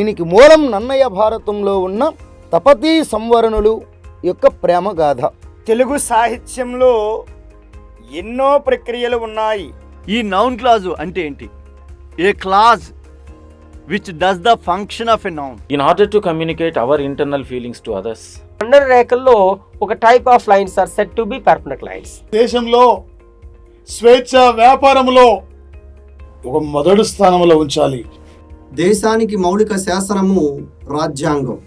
దీనికి మూలం నన్నయ భారతంలో ఉన్న తపతీ సంవరణులు యొక్క ప్రేమ గాథ. తెలుగు సాహిత్యంలో ఎన్నో ప్రక్రియలు ఉన్నాయి. ఈ నౌన్ క్లాజు అంటే ఏంటి? A clause which does the function of a noun in order to communicate our internal feelings to others. ఖండన రేఖల్లో ఒక type of lines are set to be permanent lines. దేశంలో స్వేచ్ఛ వ్యాపారంలో ఒక మొదటి స్థానంలో ఉంచాలి. దేశానికి మౌలిక శాసనము రాజ్యాంగం.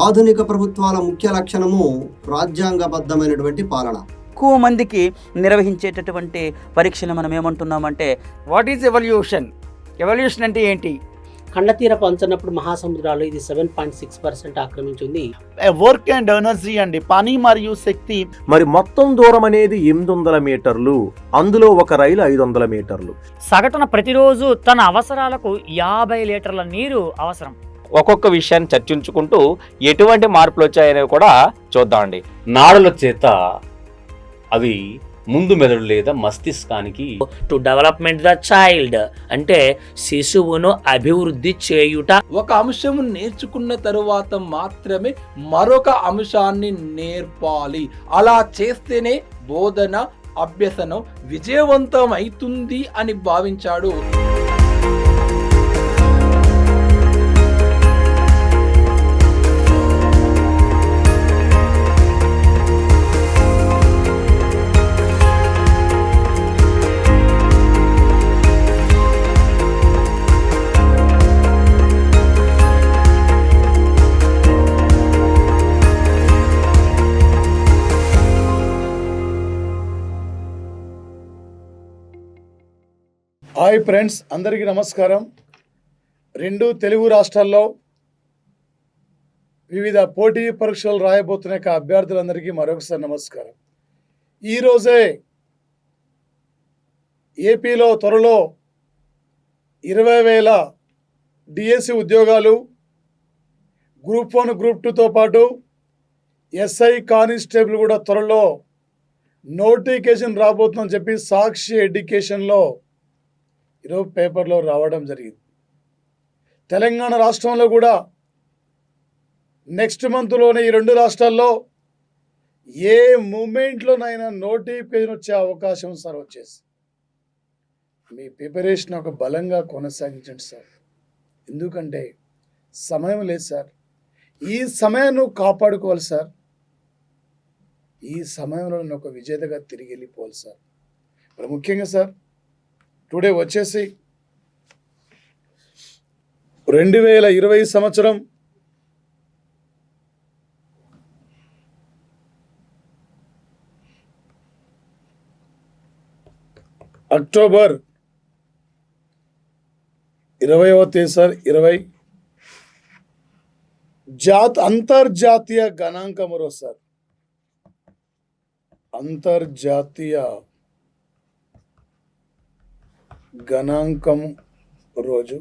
ఆధునిక ప్రభుత్వాల ముఖ్య లక్షణము రాజ్యాంగబద్ధమైనటువంటి పాలన. ఎక్కువ మందికి నిర్వహించేటటువంటి పరీక్షను మనం ఏమంటున్నామంటే వాట్ ఈజ్ ఎవల్యూషన్? ఎవల్యూషన్ అంటే ఏంటి? ఖండతీర పంచనప్పుడు మహాసముద్రాలు ఇది 7.6% ఆక్రమించింది. వర్క్ అండ్ ఎనర్జీ అండి, పని మరియు శక్తి. మరి మొత్తం దూరం అనేది 800 మీటర్లు, అందులో ఒక రైలు 500 మీటర్లు. సగటున ప్రతిరోజు తన అవసరాలకు 50 లీటర్ల నీరు అవసరం. ఒక్కొక్క విషయాన్ని చర్చించుకుంటూ ఎటువంటి మార్పులు వచ్చాయనేవి కూడా చూద్దామండి. నాడుల చేత అవి ముందు మెదడు లేదా మస్తిష్కానికి టు డెవలప్మెంట్ ద చైల్డ్ అంటే శిశువును అభివృద్ధి చేయుట. ఒక అంశము నేర్చుకున్న తరువాత మాత్రమే మరొక అంశాన్ని నేర్పాలి. అలా చేస్తేనే బోధన అభ్యసనం విజయవంతం అవుతుంది అని భావించాడు. హాయ్ ఫ్రెండ్స్, అందరికీ నమస్కారం. 2 తెలుగు రాష్ట్రాల్లో వివిధ పోటీ పరీక్షలు రాయబోతున్న అభ్యర్థులందరికీ మరొకసారి నమస్కారం. ఈరోజే ఏపీలో త్వరలో 20,000 డిఎస్సి ఉద్యోగాలు, గ్రూప్ 1 గ్రూప్ 2తో పాటు ఎస్ఐ కానిస్టేబుల్ కూడా త్వరలో నోటిఫికేషన్ రాబోతుందని చెప్పి సాక్షి ఎడ్యుకేషన్లో ఈరోజు పేపర్లో రావడం జరిగింది. తెలంగాణ రాష్ట్రంలో కూడా నెక్స్ట్ మంత్లోనే ఈ 2 రాష్ట్రాల్లో ఏ మూమెంట్లోనైనా నోటిఫికేషన్ వచ్చే అవకాశం సార్ వచ్చేసి మీ ప్రిపరేషన్ ఒక బలంగా కొనసాగించండి సార్. ఎందుకంటే సమయం లేదు సార్. ఈ సమయాన్ని కాపాడుకోవాలి సార్. ఈ సమయంలో ఒక విజేతగా తిరిగి వెళ్ళిపోవాలి సార్. ఇప్పుడు ముఖ్యంగా సార్ టుడే వచ్చేసి 2020 సంవత్సరం అక్టోబర్ 20వ తేదీ సార్ 20 అంతర్జాతీయ గణాంకం రోజు సార్. అంతర్జాతీయ గణాంకం రోజు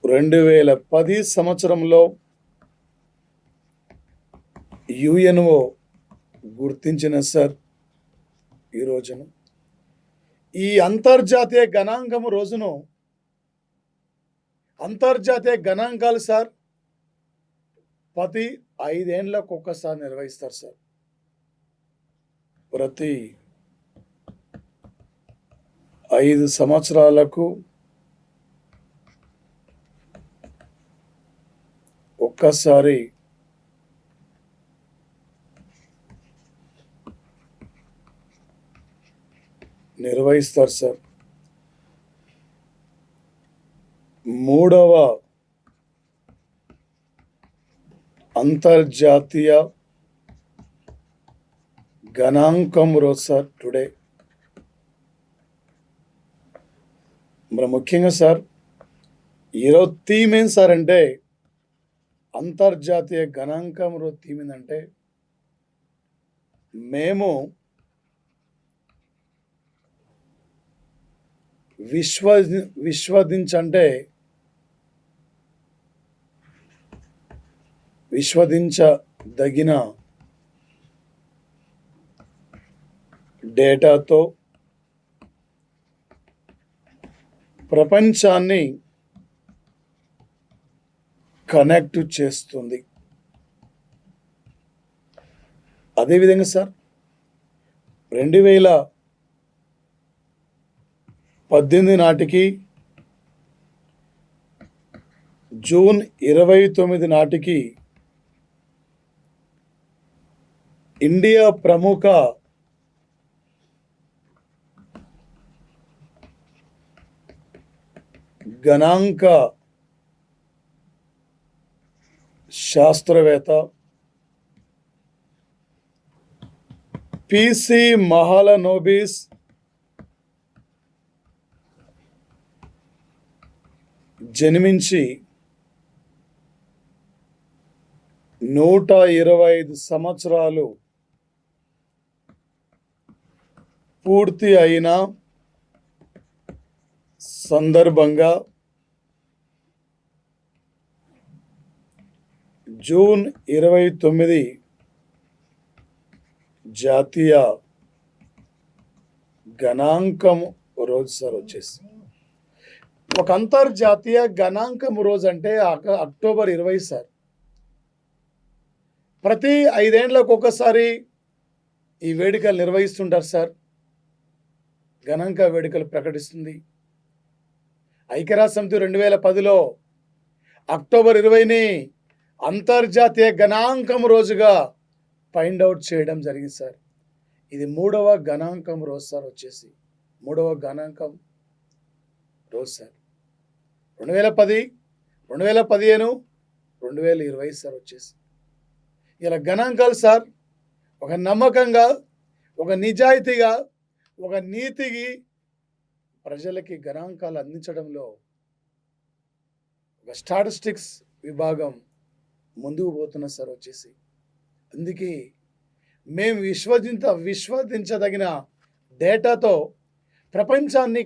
2010 సంవత్సరంలో యుఎన్ఓ గుర్తించిన సార్ ఈ రోజును. ఈ అంతర్జాతీయ గణాంకం రోజును అంతర్జాతీయ గణాంకాలు సార్ ప్రతి 5 ఏళ్లకు ఒక్కసారి నిర్వహిస్తారు సార్. ప్రతి 5 సంవత్సరాలకు ఒక్కసారి నిర్వహిస్తారు సార్. 3వ అంతర్జాతీయ గణాంకం రోజు సార్ టుడే. మరి ముఖ్యంగా సార్ ఈరోజు థీమ్ ఏం సార్ అంటే అంతర్జాతీయ గణాంకం రోజు థీమ్ ఏంటంటే మేము విశ్వదించంటే విశ్వదించదగిన డేటాతో ప్రపంచాన్ని కనెక్ట్ చేస్తుంది. అదేవిధంగా సార్ 2018 నాటికి జూన్ 29 నాటికి ఇండియా ప్రముఖ గణాంక శాస్త్రవేత్త పిసి మహాలనోబిస్ జన్మించి 125 సంవత్సరాలు పూర్తి అయిన సందర్భంగా జూన్ 29 జాతీయ గణాంకం రోజు సార్ వచ్చేసి. ఒక అంతర్జాతీయ గణాంకం రోజు అంటే అక్టోబర్ 20 సార్. ప్రతి 5 ఏళ్లకు ఒకసారి ఈ వేడుకలు నిర్వహిస్తుంటారు సార్. గణాంక వేడుకలు ప్రకటిస్తుంది. ఐక్యరాజ్యసమితి 2010లో అక్టోబర్ 20ని అంతర్జాతీయ గణాంకం రోజుగా ఫైండ్ అవుట్ చేయడం జరిగింది సార్. ఇది 3వ గణాంకం రోజు సార్ వచ్చేసి. 3వ గణాంకం రోజు సార్. 2010, 2015, 2020 సార్ వచ్చేసి. ఇలా గణాంకాలు సార్ ఒక నమ్మకంగా, ఒక నిజాయితీగా, ఒక నీతికి ప్రజలకి గణాంకాలు అందించడంలో ఒక స్టాటిస్టిక్స్ విభాగం ముందుకు పోతున్న సార్ వచ్చేసి. అందుకే మేము విశ్వసించదగిన డేటాతో ప్రపంచాన్ని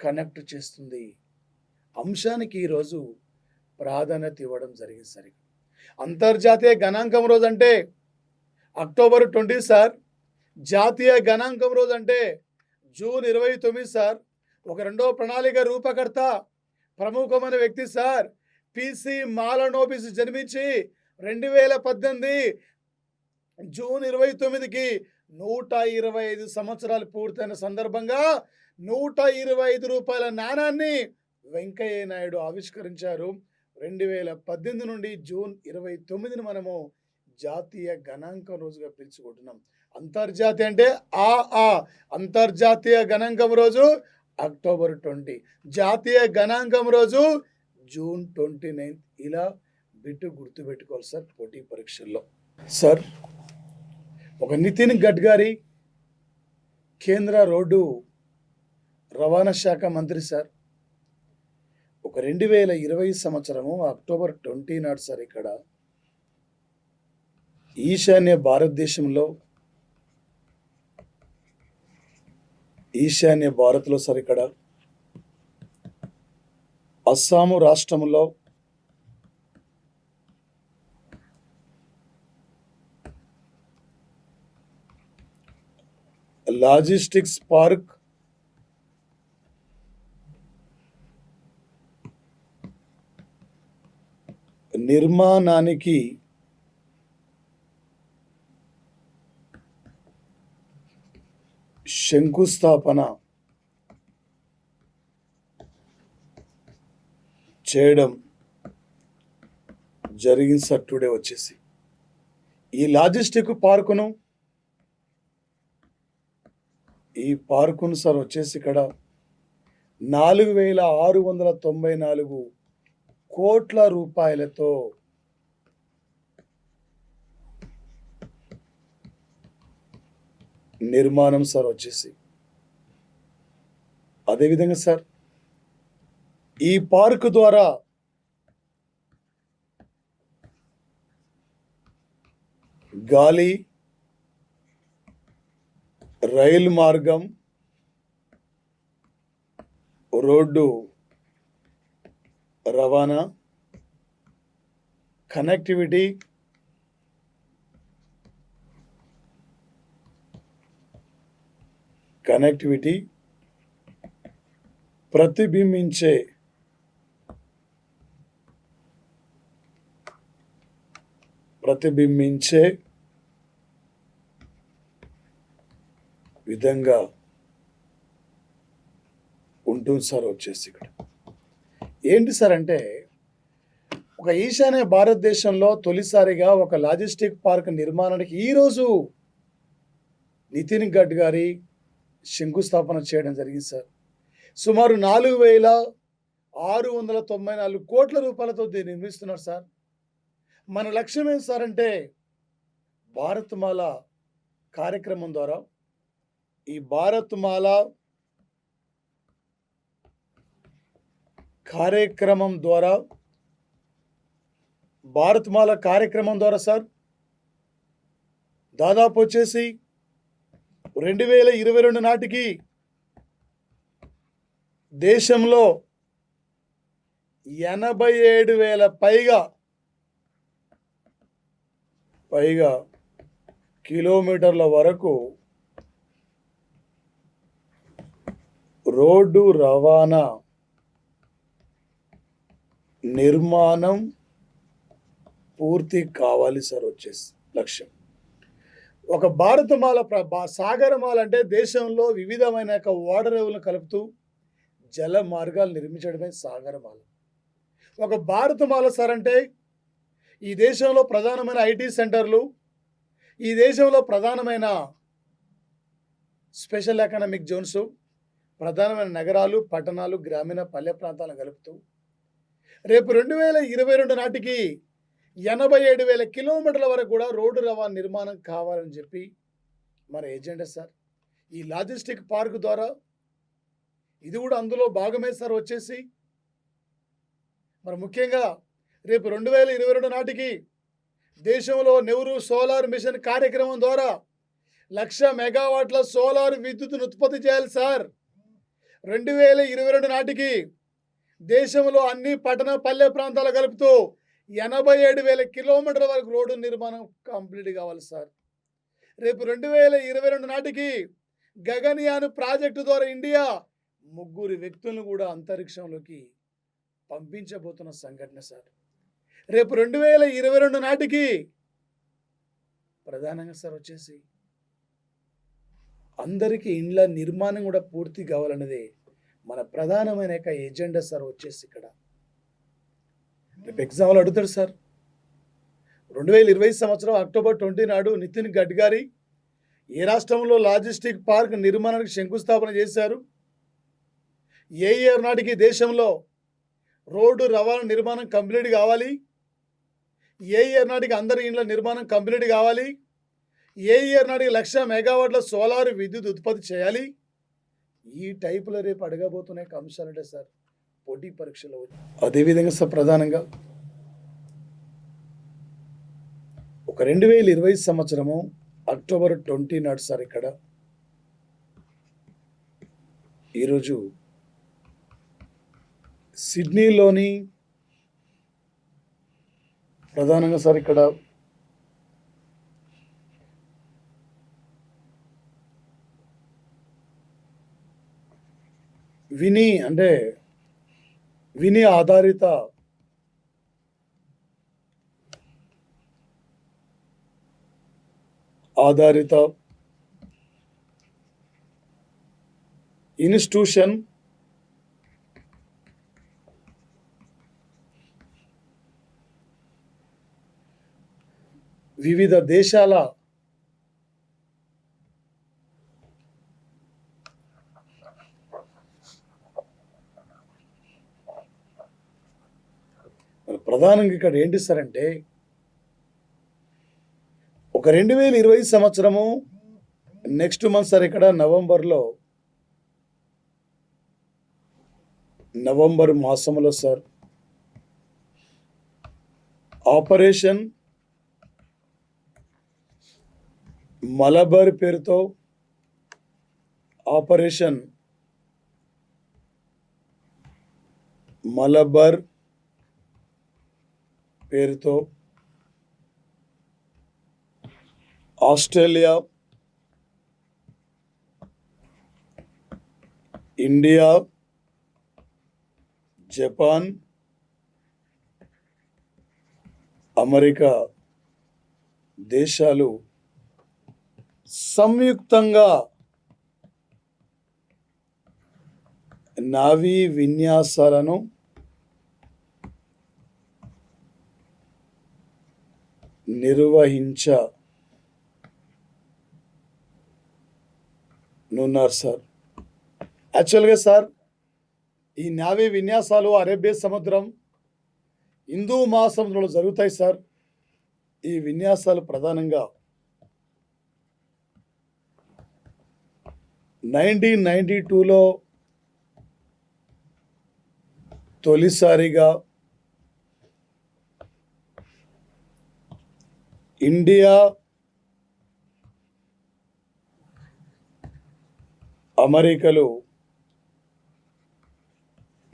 కనెక్ట్ చేస్తుంది అంశానికి ఈరోజు ప్రాధాన్యత ఇవ్వడం జరిగింది సార్. అంతర్జాతీయ గణాంకం రోజు అంటే అక్టోబర్ 20 సార్. జాతీయ గణాంకం రోజు అంటే జూన్ 29 సార్. ఒక రెండో ప్రణాళిక రూపకర్త ప్రముఖమైన వ్యక్తి సార్ పిసి మహాలనోబిస్ జన్మించి 2018 జూన్ 29కి 125 సంవత్సరాలు పూర్తయిన సందర్భంగా 125 రూపాయల నాణాన్ని వెంకయ్య నాయుడు ఆవిష్కరించారు. 2018 నుండి జూన్ 29ని మనము జాతీయ గణాంకం రోజుగా పిలుచుకుంటున్నాం. అంతర్జాతీయ అంటే అంతర్జాతీయ గణాంకం రోజు అక్టోబర్ 20, జాతీయ గణాంకం రోజు జూన్ 29. ఇలా గుర్తుపెట్టుకోవాలి సార్ పోటీ పరీక్షల్లో. సార్ ఒక నితిన్ గడ్కరీ కేంద్ర రోడ్డు రవాణా శాఖ మంత్రి సార్. ఒక 2020 సంవత్సరము అక్టోబర్ 20 నాడు సార్ ఇక్కడ ఈశాన్య భారత్లో సార్ ఇక్కడ అస్సాము రాష్ట్రంలో లాజిస్టిక్స్ పార్క్ నిర్మాణానికి శంకుస్థాపన చేయడం జరిగింది సార్ టుడే వచ్చేసి. ఈ లాజిస్టిక్ పార్కును సార్ వచ్చేసి ఇక్కడ 4,694 కోట్ల రూపాయలతో నిర్మాణం సార్ వచ్చేసి. అదేవిధంగా సార్ ఈ పార్కు ద్వారా గాలి, రైలు మార్గం, రోడ్డు రవాణా, కనెక్టివిటీ, ప్రతిబింబించే ప్రతిబింబించే విధంగా ఉంటుంది సార్ వచ్చేసి ఇక్కడ. ఏంటి సార్ అంటే ఒక ఈశాన్య భారతదేశంలో తొలిసారిగా ఒక లాజిస్టిక్ పార్క్ నిర్మాణానికి ఈరోజు నితిన్ గడ్కరీ శంకుస్థాపన చేయడం జరిగింది సార్. సుమారు 4,694 కోట్ల రూపాయలతో దీన్ని నిర్మిస్తున్నారు సార్. మన లక్ష్యం ఏం సార్ అంటే భారత్మాల కార్యక్రమం ద్వారా ఈ భారత్మాల కార్యక్రమం ద్వారా సార్ దాదాపు వచ్చేసి 2022 నాటికి దేశంలో 87,000 పైగా కిలోమీటర్ల వరకు రోడ్డు రవాణా నిర్మాణం పూర్తి కావాలి సార్ వచ్చేసి లక్ష్యం. ఒక భారతమాల సాగరమాల అంటే దేశంలో వివిధమైన ఓడరేవులను కలుపుతూ జల మార్గాలు నిర్మించడమే సాగరమాల. ఒక భారతమాల సార్ అంటే ఈ దేశంలో ప్రధానమైన ఐటీ సెంటర్లు, ఈ దేశంలో ప్రధానమైన స్పెషల్ ఎకనామిక్ జోన్స్, ప్రధానమైన నగరాలు, పట్టణాలు, గ్రామీణ పల్లె ప్రాంతాలను కలుపుతూ రేపు 2022 నాటికి 87,000 కిలోమీటర్ల వరకు కూడా రోడ్డు రవాణా నిర్మాణం కావాలని చెప్పి మన ఎజెండా సార్. ఈ లాజిస్టిక్ పార్క్ ద్వారా ఇది కూడా అందులో భాగమే సార్ వచ్చేసి. మరి ముఖ్యంగా రేపు 2022 నాటికి దేశంలో నెహ్రూ సోలార్ మిషన్ కార్యక్రమం ద్వారా 1,00,000 మెగావాట్ల సోలార్ విద్యుత్తును ఉత్పత్తి చేయాలి సార్. 2022 నాటికి దేశంలో అన్ని పట్టణ పల్లె ప్రాంతాలు కలుపుతూ 87,000 కిలోమీటర్ల వరకు రోడ్డు నిర్మాణం కంప్లీట్ కావాలి సార్. రేపు 2022 నాటికి గగన్యాన్ ప్రాజెక్టు ద్వారా ఇండియా 3 వ్యక్తులను కూడా అంతరిక్షంలోకి పంపించబోతున్న సంఘటన సార్. రేపు 2022 నాటికి ప్రధానంగా సార్ వచ్చేసి అందరికీ ఇండ్ల నిర్మాణం కూడా పూర్తి కావాలన్నదే మన ప్రధానమైన ఎజెండా సార్ వచ్చేసి ఇక్కడ. రేపు ఎగ్జామ్లో అడుగుతాడు సార్. 2020 సంవత్సరం అక్టోబర్ 20 నాడు నితిన్ గడ్కరీ ఏ రాష్ట్రంలో లాజిస్టిక్ పార్క్ నిర్మాణానికి శంకుస్థాపన చేశారు, ఏ ఇయర్ నాటికి దేశంలో రోడ్డు రవాణా నిర్మాణం కంప్లీట్ కావాలి, ఏ ఇయర్ నాటికి అందరి ఇండ్ల నిర్మాణం కంప్లీట్ కావాలి, ఏ ఇయర్ నాటికి 1,00,000 మెగావాట్ల సోలార్ విద్యుత్ ఉత్పత్తి చేయాలి, ఈ టైపులో రేపు అడగబోతున్నాయి అంశాలంటే సార్ పోటీ పరీక్షలో. అదేవిధంగా సార్ ప్రధానంగా ఒక 2020 సంవత్సరము అక్టోబర్ 20 నాడు సార్ ఇక్కడ ఈరోజు సిడ్నీలోని ప్రధానంగా సార్ ఇక్కడ విని ఆధారిత ఇన్స్టిట్యూషన్ వివిధ దేశాల ప్రధానంగా ఇక్కడ ఏంటి సార్ అంటే ఒక 2020 సంవత్సరము నెక్స్ట్ మంత్ సార్ ఇక్కడ నవంబర్ మాసంలో సార్ ఆపరేషన్ మలబార్ పేరుతో ఆపరేషన్ మలబార్ పేరుతో ఆస్ట్రేలియా, ఇండియా, జపాన్, అమెరికా దేశాలు సంయుక్తంగా నావీ విన్యాసాలను నిర్వహించనున్నారు సార్. యాక్చువల్గా సార్, ఈ నావీ విన్యాసాలు అరేబియా సముద్రం, హిందూ మహాసముద్రంలో జరుగుతాయి సార్. ఈ విన్యాసాలు ప్రధానంగా 1992లో తొలిసారిగా ఇండియా, అమెరికాలు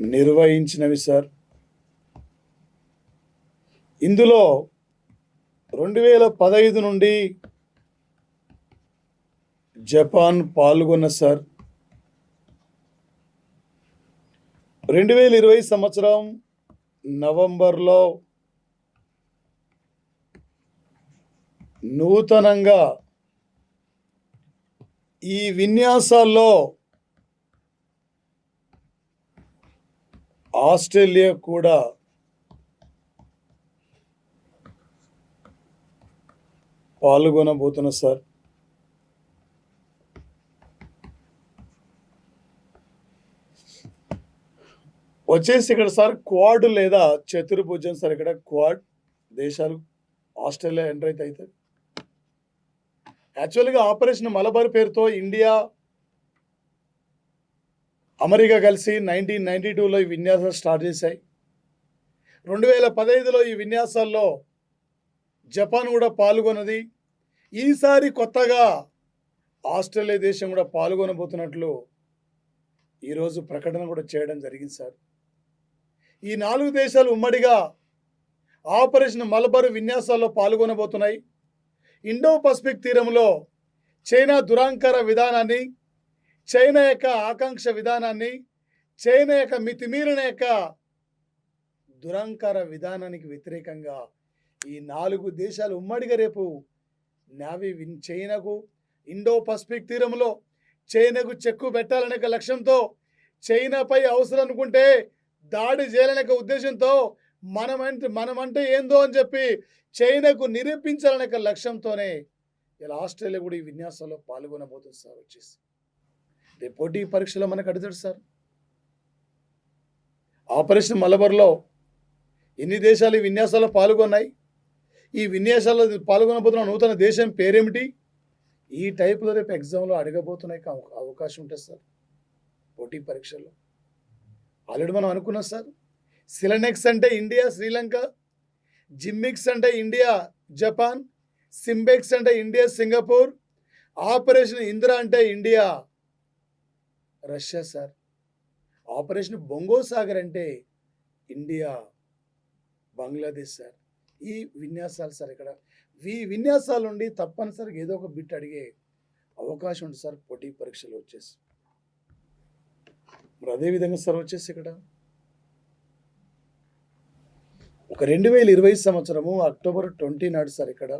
నిర్వహించినవి సార్. ఇందులో 2015 నుండి జపాన్ పాల్గొన్న సార్. 2020 సంవత్సరం నవంబర్లో నూతనంగా ఈ విన్యాసాల్లో ఆస్ట్రేలియా కూడా పాల్గొనబోతున్నా సార్. వచ్చేసి ఇక్కడ సార్ క్వాడ్ లేదా చతుర్భుజం సార్. ఇక్కడ క్వాడ్ దేశాలు ఆస్ట్రేలియా ఎంటర్ అయితే అవుతుంది. యాక్చువల్గా ఆపరేషన్ మలబార్ పేరుతో ఇండియా, అమెరికా కలిసి 1992లో ఈ విన్యాసాలు స్టార్ట్ చేశాయి. 2015లో ఈ విన్యాసాల్లో జపాన్ కూడా పాల్గొన్నది. ఈసారి కొత్తగా ఆస్ట్రేలియా దేశం కూడా పాల్గొనబోతున్నట్లు ఈరోజు ప్రకటన కూడా చేయడం జరిగింది సార్. ఈ 4 దేశాలు ఉమ్మడిగా ఆపరేషన్ మలబార్ విన్యాసాల్లో పాల్గొనబోతున్నాయి. ఇండో పసిఫిక్ తీరంలో చైనా దురాంకార విధానాన్ని, చైనా యొక్క ఆకాంక్ష విధానాన్ని, చైనా యొక్క మితిమీరిన యొక్క దురాంకార విధానానికి వ్యతిరేకంగా ఈ 4 దేశాలు ఉమ్మడిగా రేపు నావీ చైనాకు ఇండో పసిఫిక్ తీరంలో చైనాకు చెక్కు పెట్టాలనే లక్ష్యంతో, చైనాపై అవసరం అనుకుంటే దాడి చేయాలనే ఉద్దేశంతో, మనమంటే ఏందో అని చెప్పి చైనాకు నిరూపించాలనే లక్ష్యంతోనే ఇలా ఆస్ట్రేలియా కూడా ఈ విన్యాసాల్లో పాల్గొనబోతుంది సార్. వచ్చేసి రేపు పోటీ పరీక్షలో మనకు అడుగుతాడు సార్. ఆపరేషన్ మలబార్లో ఎన్ని దేశాలు ఈ విన్యాసాల్లో పాల్గొన్నాయి, ఈ విన్యాసాల్లో పాల్గొనబోతున్న నూతన దేశం పేరేమిటి, ఈ టైప్లో రేపు ఎగ్జామ్లో అడగబోతున్నాయి అవకాశం ఉంటుంది సార్ పోటీ పరీక్షల్లో. ఆల్రెడీ మనం అనుకున్నాం సార్. సిలనెక్స్ అంటే ఇండియా శ్రీలంక, జిమ్మిక్స్ అంటే ఇండియా జపాన్, సింబెక్స్ అంటే ఇండియా సింగపూర్, ఆపరేషన్ ఇందిరా అంటే India Russia sir. Operation Bongo Sagar అంటే ఇండియా బంగ్లాదేశ్ సార్. ఈ విన్యాసాలు సార్. ఇక్కడ ఈ విన్యాసాల నుండి తప్పనిసరిగా ఏదో ఒక బిట్ అడిగే అవకాశం ఉంటుంది సార్ పోటీ పరీక్షలు వచ్చేసి. మరి అదేవిధంగా సార్ వచ్చేసి ఇక్కడ ఒక 2020 సంవత్సరము అక్టోబర్ 20 నాడు సార్ ఇక్కడ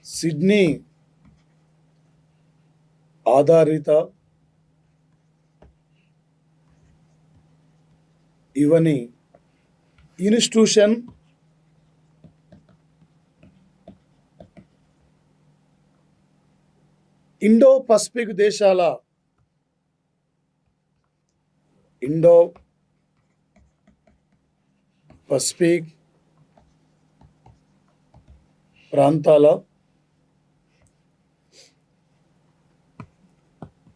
సిడ్నీ ఆధారిత ఇవని ఇన్స్టిట్యూషన్ ఇండో పసిఫిక్ దేశాల ఇండో పసిఫిక్ ప్రాంతాల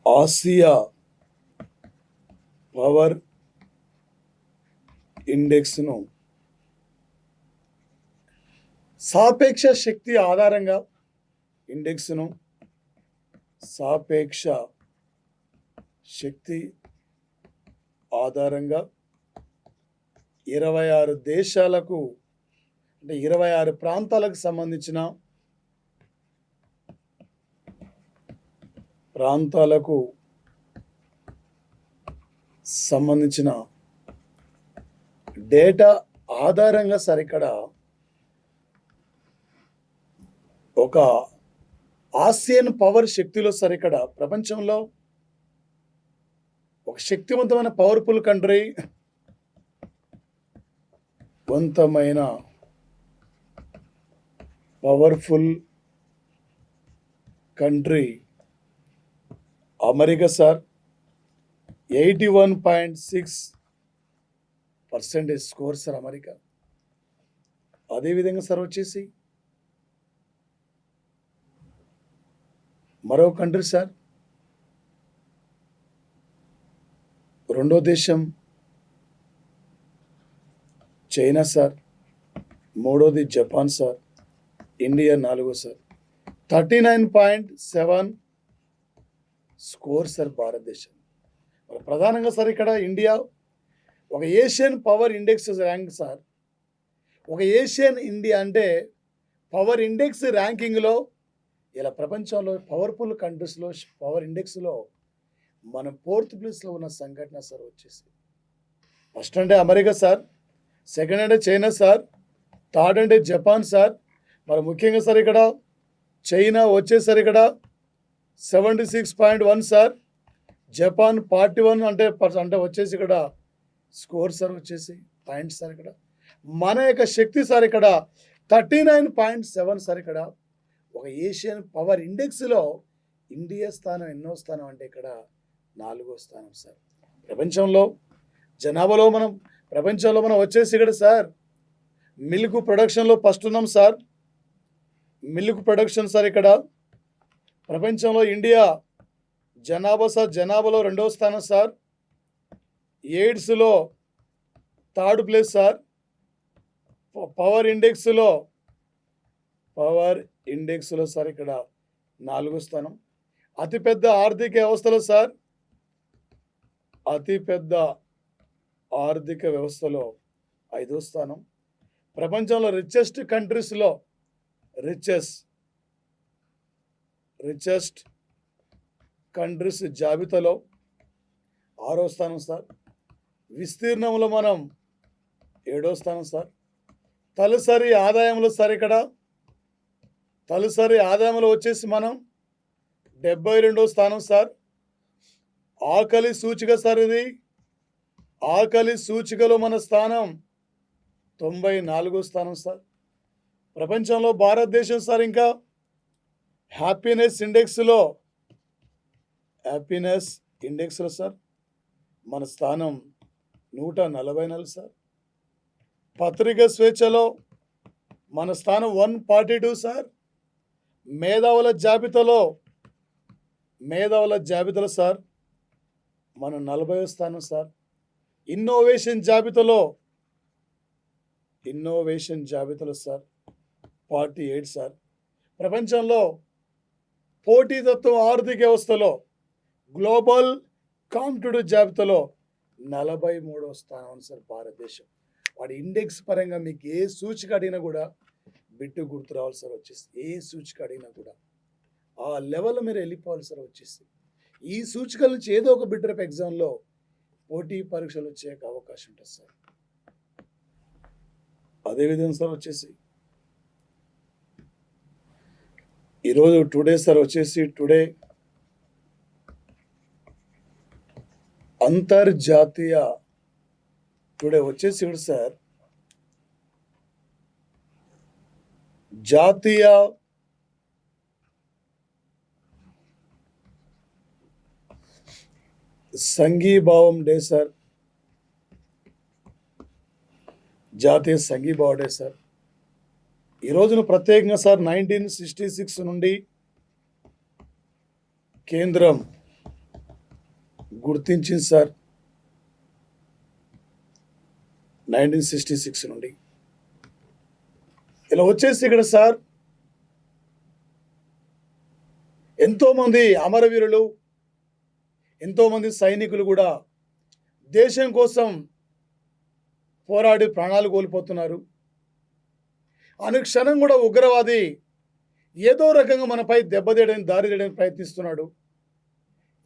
ఆసియా పవర్ ఇండెక్స్ను సాపేక్ష శక్తి ఆధారంగా ఇండెక్స్ను సాపేక్ష శక్తి ఆధారంగా 26 దేశాలకు అంటే 26 ప్రాంతాలకు సంబంధించిన డేటా ఆధారంగా సార్ ఇక్కడ ఒక ఆసియన్ పవర్ శక్తిలో సార్ ఇక్కడ ప్రపంచంలో ఒక శక్తివంతమైన పవర్ఫుల్ కంట్రీ, వంతమైన powerful country America sir. 81.6% score sir America. అదేవిధంగా సార్ వచ్చేసి మరో కంట్రీ సార్, రెండో దేశం చైనా సార్, మూడోది జపాన్ సార్, ఇండియా నాలుగో సార్. 39.7 స్కోర్ సార్ భారతదేశం. మరి ప్రధానంగా సార్ ఇక్కడ ఇండియా ఒక Asian power index rank sir. ఒక ఏషియన్ ఇండియా అంటే పవర్ ఇండెక్స్ ర్యాంకింగ్లో ఇలా ప్రపంచంలో పవర్ఫుల్ కంట్రీస్లో పవర్ ఇండెక్స్లో మనం 4th ప్లేస్లో ఉన్న సంఘటన సార్ వచ్చేసి. ఫస్ట్ అంటే అమెరికా సార్, సెకండ్ అంటే చైనా సార్, థర్డ్ అంటే జపాన్ సార్. మరి ముఖ్యంగా సార్ ఇక్కడ చైనా వచ్చేసరి ఇక్కడ 76.1 సార్, జపాన్ 41 అంటే వచ్చేసి ఇక్కడ స్కోర్ సార్ వచ్చేసి పాయింట్స్ సార్. ఇక్కడ మన యొక్క శక్తి సార్ ఇక్కడ 39.7 సార్. ఇక్కడ ఒక ఏషియన్ పవర్ ఇండెక్స్లో ఇండియా స్థానం ఎన్నో స్థానం అంటే ఇక్కడ 4వ స్థానం సార్. ప్రపంచంలో మనం వచ్చేసి ఇక్కడ సార్ మిల్క్ ప్రొడక్షన్లో ఫస్ట్ ఉన్నాం సార్. మిల్క్ ప్రొడక్షన్ సార్ ఇక్కడ ప్రపంచంలో ఇండియా జనాభాలో 2వ స్థానం సార్. ఎయిడ్స్లో 3rd ప్లేస్ సార్. పవర్ ఇండెక్స్లో సార్ ఇక్కడ 4వ స్థానం. అతిపెద్ద ఆర్థిక వ్యవస్థలో సార్, అతిపెద్ద ఆర్థిక వ్యవస్థలో 5వ స్థానం. ప్రపంచంలో రిచెస్ట్ కంట్రీస్లో రిచెస్ట్ కంట్రీస్ జాబితాలో 6వ స్థానం సార్. విస్తీర్ణంలో మనం 7వ స్థానం సార్. తలసరి ఆదాయంలో సార్ ఇక్కడ తలసరి ఆదాయంలో వచ్చేసి మనం 72వ స్థానం సార్. ఆకలి సూచిక సార్, ఇది ఆకలి సూచికలో మన స్థానం 94వ స్థానం సార్. ప్రపంచంలో భారతదేశం సార్ ఇంకా హ్యాపీనెస్ ఇండెక్స్లో సార్ మన స్థానం 144 సార్. పత్రిక స్వేచ్ఛలో మన స్థానం 142 సార్. మేధావుల జాబితాలో సార్ మన 40వ స్థానం సార్. ఇన్నోవేషన్ జాబితాలో సార్ 48 సార్. ప్రపంచంలో పోటీతత్వం ఆర్థిక వ్యవస్థలో గ్లోబల్ కాంపిటేటివ్ జాబితాలో 43వ స్థానం సార్ భారతదేశం. వాడి ఇండెక్స్ పరంగా మీకు ఏ సూచిక అడిగినా కూడా బిట్టు గుర్తు రావాలి సార్ వచ్చేసి. ఏ సూచిక అడిగినా కూడా ఆ లెవెల్లో మీరు వెళ్ళిపోవాలి సార్ వచ్చేసి. ఈ సూచికల నుంచి ఏదో ఒక బిట్ రేపు ఎగ్జామ్లో పోటీ పరీక్షలు వచ్చే అవకాశం ఉంటుంది సార్. అదేవిధంగా సార్ వచ్చేసి ఈరోజు టుడే సార్ వచ్చేసి టుడే అంతర్జాతీయ టుడే వచ్చేసి ఇప్పుడు సార్ జాతీయ సంఘీభావం డే సార్. జాతీయ సంఘీభావ డే సార్. ఈ రోజున ప్రత్యేకంగా సార్ 1966 నుండి కేంద్రం గుర్తించింది సార్. 1966 నుండి ఇలా వచ్చేసి ఇక్కడ సార్ ఎంతోమంది అమరవీరులు, ఎంతోమంది సైనికులు కూడా దేశం కోసం పోరాడి ప్రాణాలు కోల్పోతున్నారు. అనుక్షణం కూడా ఉగ్రవాది ఏదో రకంగా మనపై దెబ్బతీయడానికి దారి తీయడానికి ప్రయత్నిస్తున్నాడు.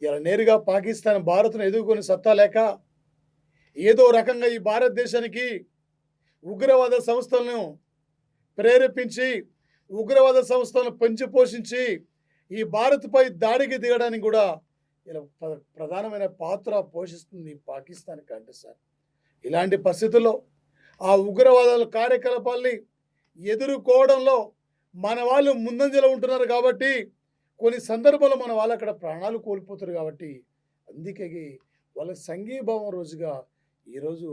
ఇలా నేరుగా పాకిస్తాన్ భారత్ను ఎదుర్కొని సత్తా లేక ఏదో రకంగా ఈ భారతదేశానికి ఉగ్రవాద సంస్థలను ప్రేరేపించి ఉగ్రవాద సంస్థలను పెంచి పోషించి ఈ భారత్పై దాడికి దిగడానికి కూడా ఇలా ప్రధానమైన పాత్ర పోషిస్తుంది పాకిస్తాన్ కంట్రీ సార్. ఇలాంటి పరిస్థితుల్లో ఆ ఉగ్రవాదాల కార్యకలాపాల్ని ఎదుర్కోవడంలో మన వాళ్ళు ముందంజలో ఉంటున్నారు కాబట్టి కొన్ని సందర్భాల్లో మన వాళ్ళు అక్కడ ప్రాణాలు కోల్పోతారు కాబట్టి అందుకే వాళ్ళ సంఘీభావం రోజుగా ఈరోజు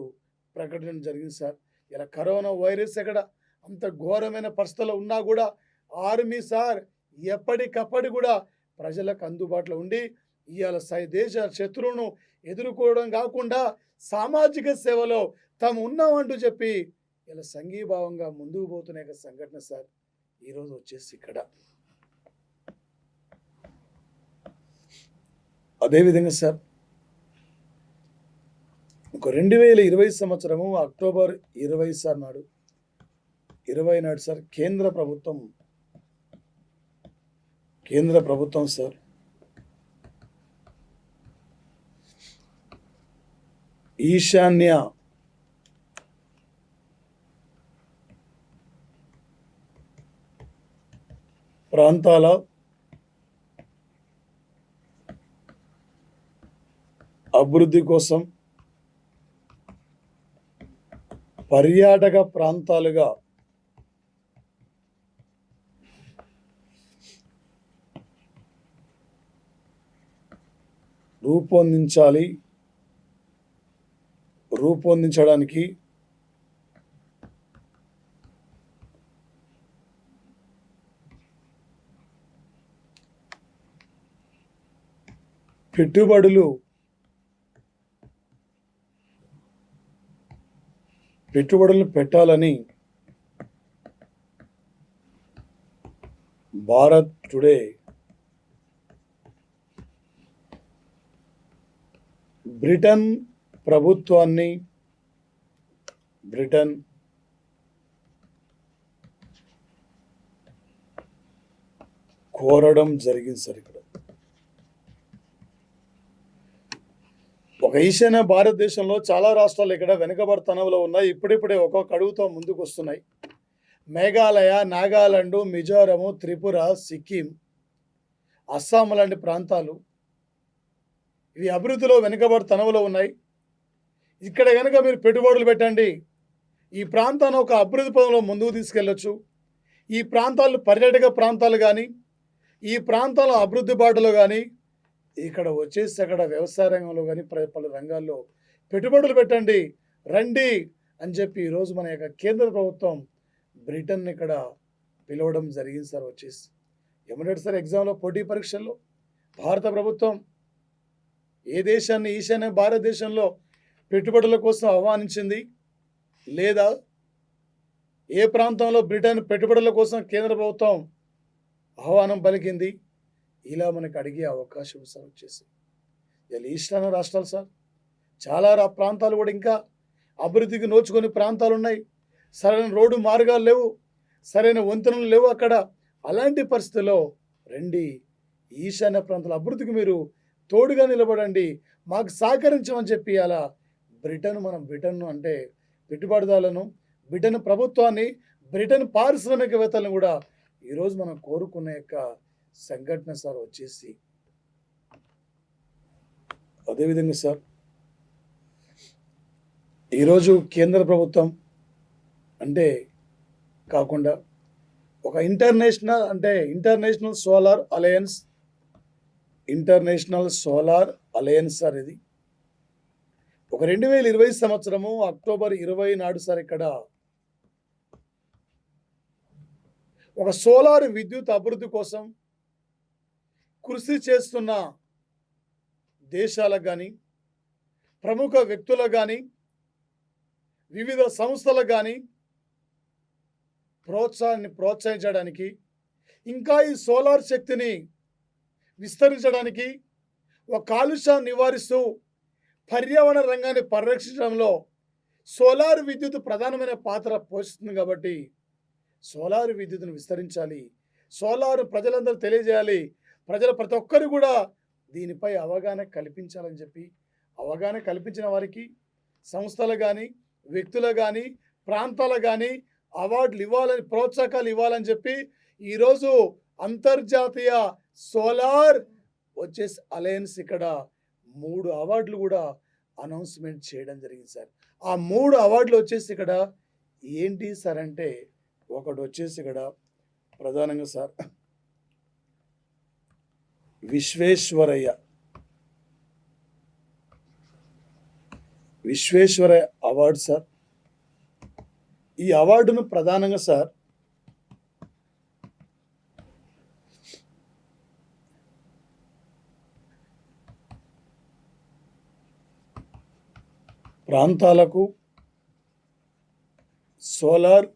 ప్రకటన జరిగింది సార్. ఇలా కరోనా వైరస్ ఎక్కడ అంత ఘోరమైన పరిస్థితుల్లో ఉన్నా కూడా ఆర్మీ సార్ ఎప్పటికప్పటి కూడా ప్రజలకు అందుబాటులో ఉండి ఇవాళ దేశ శత్రువును ఎదుర్కోవడం కాకుండా సామాజిక సేవలో తాము ఉన్నామంటూ చెప్పి ఇలా సంఘీభావంగా ముందుకు పోతున్న సంఘటన సార్ ఈరోజు వచ్చేసి ఇక్కడ. అదేవిధంగా సార్ ఒక 2020 సంవత్సరము అక్టోబర్ 20 సార్ నాడు 20 నాడు సార్ కేంద్ర ప్రభుత్వం సార్ ఈశాన్య ప్రాంతాల అభివృద్ధి కోసం పర్యాటక ప్రాంతాలుగా రూపొందించడానికి పెట్టుబడులు పెట్టాలని భారత్ టుడే బ్రిటన్ ప్రభుత్వాన్ని కోరడం జరిగింది సార్. ఇక్కడ ఒక ఈశాన్య భారతదేశంలో చాలా రాష్ట్రాలు ఇక్కడ వెనుకబడతనంలో ఉన్నాయి. ఇప్పుడిప్పుడే ఒక్కొక్క అడుగుతో ముందుకు వస్తున్నాయి. మేఘాలయ, నాగాలాండ్, మిజోరము, త్రిపుర, సిక్కిం, అస్సాం లాంటి ప్రాంతాలు ఇవి అభివృద్ధిలో వెనుకబడతనంలో ఉన్నాయి. ఇక్కడ కనుక మీరు పెట్టుబడులు పెట్టండి, ఈ ప్రాంతాన్ని ఒక అభివృద్ధి పదంలో ముందుకు తీసుకెళ్ళొచ్చు. ఈ ప్రాంతాలు పర్యాటక ప్రాంతాలు కానీ, ఈ ప్రాంతాల అభివృద్ధి బాటలో కానీ, ఇక్కడ వచ్చేసి అక్కడ వ్యవసాయ రంగంలో కానీ పలు రంగాల్లో పెట్టుబడులు పెట్టండి రండి అని చెప్పి ఈరోజు మన యొక్క కేంద్ర ప్రభుత్వం బ్రిటన్ ఇక్కడ పిలవడం జరిగింది సార్. వచ్చేసి ఏమంటారు సార్, ఎగ్జామ్లో పోటీ పరీక్షల్లో భారత ప్రభుత్వం ఏ దేశాన్ని ఈశాన్య భారతదేశంలో పెట్టుబడుల కోసం ఆహ్వానించింది, లేదా ఏ ప్రాంతంలో బ్రిటన్ పెట్టుబడుల కోసం కేంద్ర ప్రభుత్వం ఆహ్వానం పలికింది, ఇలా మనకు అడిగే అవకాశం సార్ వచ్చేసి. ఇలా ఈశాన్య రాష్ట్రాలు సార్ చాలా ప్రాంతాలు కూడా ఇంకా అభివృద్ధికి నోచుకొని ప్రాంతాలు ఉన్నాయి. సరైన రోడ్డు మార్గాలు లేవు, సరైన వంతెనలు లేవు అక్కడ. అలాంటి పరిస్థితుల్లో రండి, ఈశాన్య ప్రాంతాల అభివృద్ధికి మీరు తోడుగా నిలబడండి, మాకు సహకరించమని చెప్పి అలా బ్రిటన్ అంటే పెట్టుబడిదారులను, బ్రిటన్ ప్రభుత్వాన్ని, బ్రిటన్ పారిశ్రామికవేత్తలను కూడా ఈరోజు మనం కోరుకున్న యొక్క సంఘటన సార్ వచ్చేసి. అదేవిధంగా సార్ ఈరోజు కేంద్ర ప్రభుత్వం అంటే కాకుండా ఒక ఇంటర్నేషనల్ సోలార్ అలయన్స్ సార్ ఇది ఒక 2020 సంవత్సరము అక్టోబర్ 20 నాడు సార్ ఇక్కడ ఒక సోలార్ విద్యుత్ అభివృద్ధి కోసం కృషి చేస్తున్న దేశాలకు కానీ, ప్రముఖ వ్యక్తులకు కానీ, వివిధ సంస్థలకు కానీ ప్రోత్సహించడానికి, ఇంకా ఈ సోలార్ శక్తిని విస్తరించడానికి, ఒక కాలుష్యాన్ని నివారిస్తూ పర్యావరణ రంగాన్ని పరిరక్షించడంలో సోలార్ విద్యుత్ ప్రధానమైన పాత్ర పోషిస్తుంది. కాబట్టి సోలార్ విద్యుత్తును విస్తరించాలి, సోలార్ ప్రజలందరూ తెలియజేయాలి, ప్రతి ఒక్కరు కూడా దీనిపై అవగాహన కల్పించాలని చెప్పి, అవగాహన కల్పించిన వారికి సంస్థలు కానీ, వ్యక్తులు కానీ, ప్రాంతాలు కానీ అవార్డులు ఇవ్వాలని, ప్రోత్సాహకాలు ఇవ్వాలని చెప్పి ఈరోజు అంతర్జాతీయ సోలార్ వచ్చేసి అలయన్స్ ఇక్కడ 3 అవార్డులు కూడా అనౌన్స్మెంట్ చేయడం జరిగింది సార్. ఆ 3 అవార్డులు వచ్చేసి ఇక్కడ ఏంటి సార్ అంటే, ఒకటి వచ్చేసి ఇక్కడ ప్రధానంగా సార్ విశ్వేశ్వరయ్య అవార్డు సార్. ఈ అవార్డును ప్రధానంగా సార్ ప్రాంతాలకు సోలార్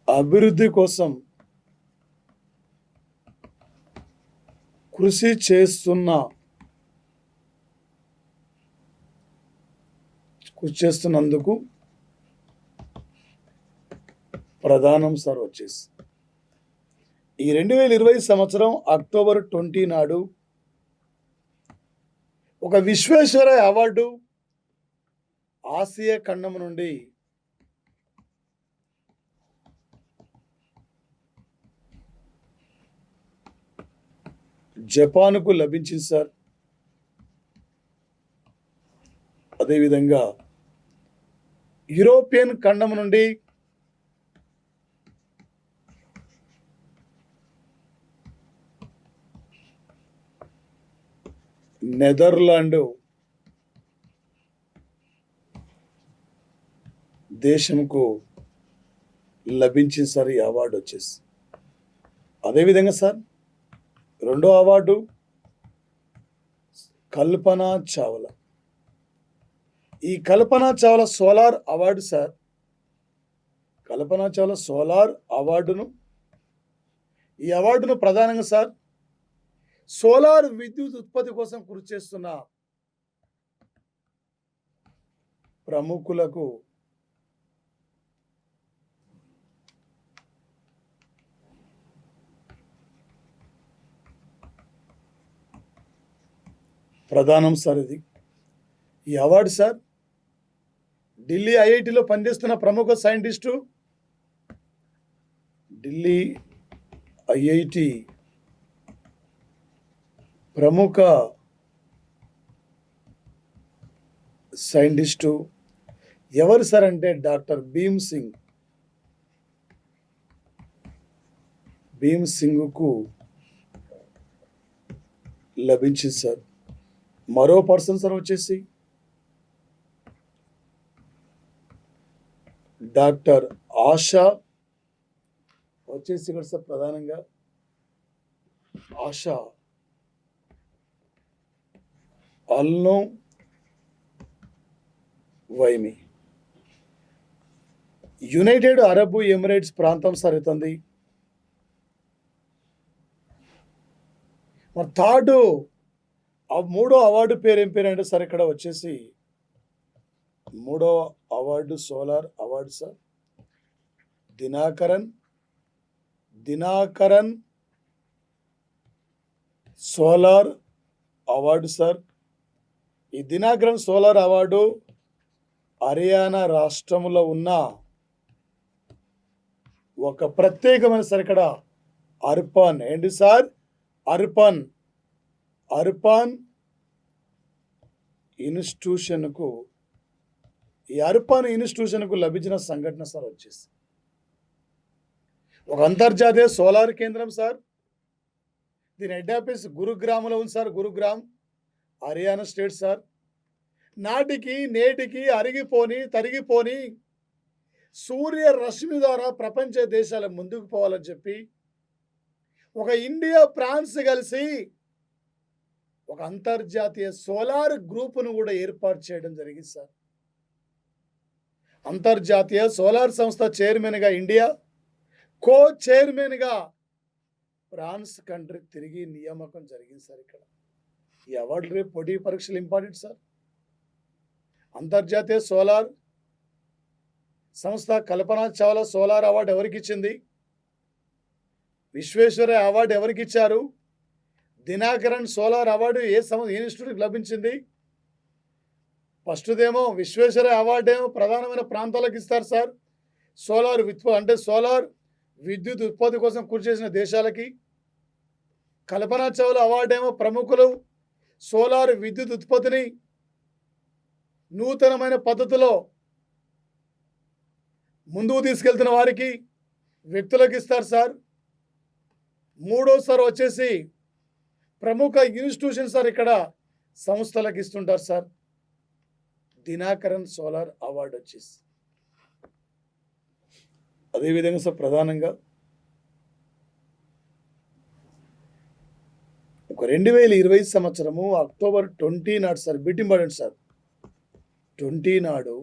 అభివృద్ధి కోసం కృషి చేస్తున్నందుకు ప్రధానం సార్ వచ్చేసి ఈ 2020 సంవత్సరం అక్టోబర్ 20 నాడు ఒక విశ్వేశ్వరయ్య అవార్డు ఆసియా ఖండం నుండి జపాన్కు లభించింది సార్. అదేవిధంగా యూరోపియన్ ఖండం నుండి నెదర్లాండ్ దేశంకు లభించింది సార్ ఈ అవార్డు వచ్చేసి. అదేవిధంగా సార్ రెండో అవార్డు కల్పనా చావ్లా. ఈ Kalpana Chawla solar award sir. Kalpana Chawla solar అవార్డును ఈ అవార్డును ప్రధానంగా సార్ సోలార్ విద్యుత్ ఉత్పత్తి కోసం కృషి చేస్తున్న ప్రముఖులకు ప్రధానం సార్. ఇది ఈ అవార్డు సార్ ఢిల్లీ ఐఐటిలో పనిచేస్తున్న ప్రముఖ సైంటిస్టు, ఢిల్లీ ఐఐటి ప్రముఖ సైంటిస్టు ఎవరు సార్ అంటే డాక్టర్ భీమ్ సింగ్కు లభించింది సార్. మరో పర్సన్ సార్ వచ్చేసి డాక్టర్ ఆశా వచ్చేసి ఇక్కడ సార్ ప్రధానంగా ఆశా అల్నో వైమి యునైటెడ్ అరబ్ ఎమిరేట్స్ ప్రాంతం సార్ అవుతుంది. మరి మూడో అవార్డు పేరు ఏం పేరు అంటే సార్ ఇక్కడ వచ్చేసి మూడో award solar award sir Dinakaran solar award sir. ఈ దినాకరన్ సోలార్ అవార్డు హర్యానా రాష్ట్రంలో ఉన్న ఒక ప్రత్యేకమైన సార్ ఇక్కడ అర్పన్ ఏంటి సార్ అర్పన్ ఇన్స్టిట్యూషన్కు లభించిన సంఘటన సార్ వచ్చేసి ఒక అంతర్జాతీయ సోలార్ కేంద్రం సార్. దీని హెడ్ ఆఫీస్ గురుగ్రామ్లో ఉంది sir. Gurugram Haryana state sir. నాటికి నేటికి తరిగిపోని సూర్య రశ్మి ద్వారా ప్రపంచ దేశాల ముందుకు పోవాలని చెప్పి ఒక ఇండియా ఫ్రాన్స్ కలిసి ఒక అంతర్జాతీయ సోలార్ గ్రూపును కూడా ఏర్పాటు చేయడం జరిగింది సార్. అంతర్జాతీయ సోలార్ సంస్థ చైర్మన్గా ఇండియా, కో చైర్మన్గా ఫ్రాన్స్ కంట్రీ తిరిగి నియామకం జరిగింది సార్. ఇక్కడ ఈ అవార్డు రేపు పోటీ పరీక్షలు ఇంపార్టెంట్ సార్. అంతర్జాతీయ సోలార్ సంస్థ కల్పనా చావ్లా సోలార్ అవార్డు ఎవరికి ఇచ్చింది? విశ్వేశ్వరయ్య అవార్డు ఎవరికి ఇచ్చారు? దినాకరన్ సోలార్ అవార్డు ఏ ఇన్స్టిట్యూట్కి లభించింది? ఫస్ట్దేమో విశ్వేశ్వరయ్య అవార్డు ఏమో ప్రధానమైన ప్రాంతాలకు ఇస్తారు సార్. సోలార్ విద్యుత్ ఉత్పత్తి కోసం కృషి చేసిన దేశాలకి, కల్పనా చావ్లా అవార్డు ఏమో ప్రముఖులు సోలార్ విద్యుత్ ఉత్పత్తిని నూతనమైన పద్ధతిలో ముందుకు తీసుకెళ్తున్న వారికి వ్యక్తులకు ఇస్తారు సార్. మూడోసారి వచ్చేసి ప్రముఖ ఇన్స్టిట్యూషన్ సార్ ఇక్కడ సంస్థలకు ఇస్తుంటారు సార్. దినాకరన్ సోలార్ అవార్డు వచ్చేసి అదేవిధంగా సార్ ప్రధానంగా ఒక 2020 సంవత్సరము అక్టోబర్ 20 నాడు సార్, బిట్ ఇంపార్టెంట్ సార్, 20 నాడు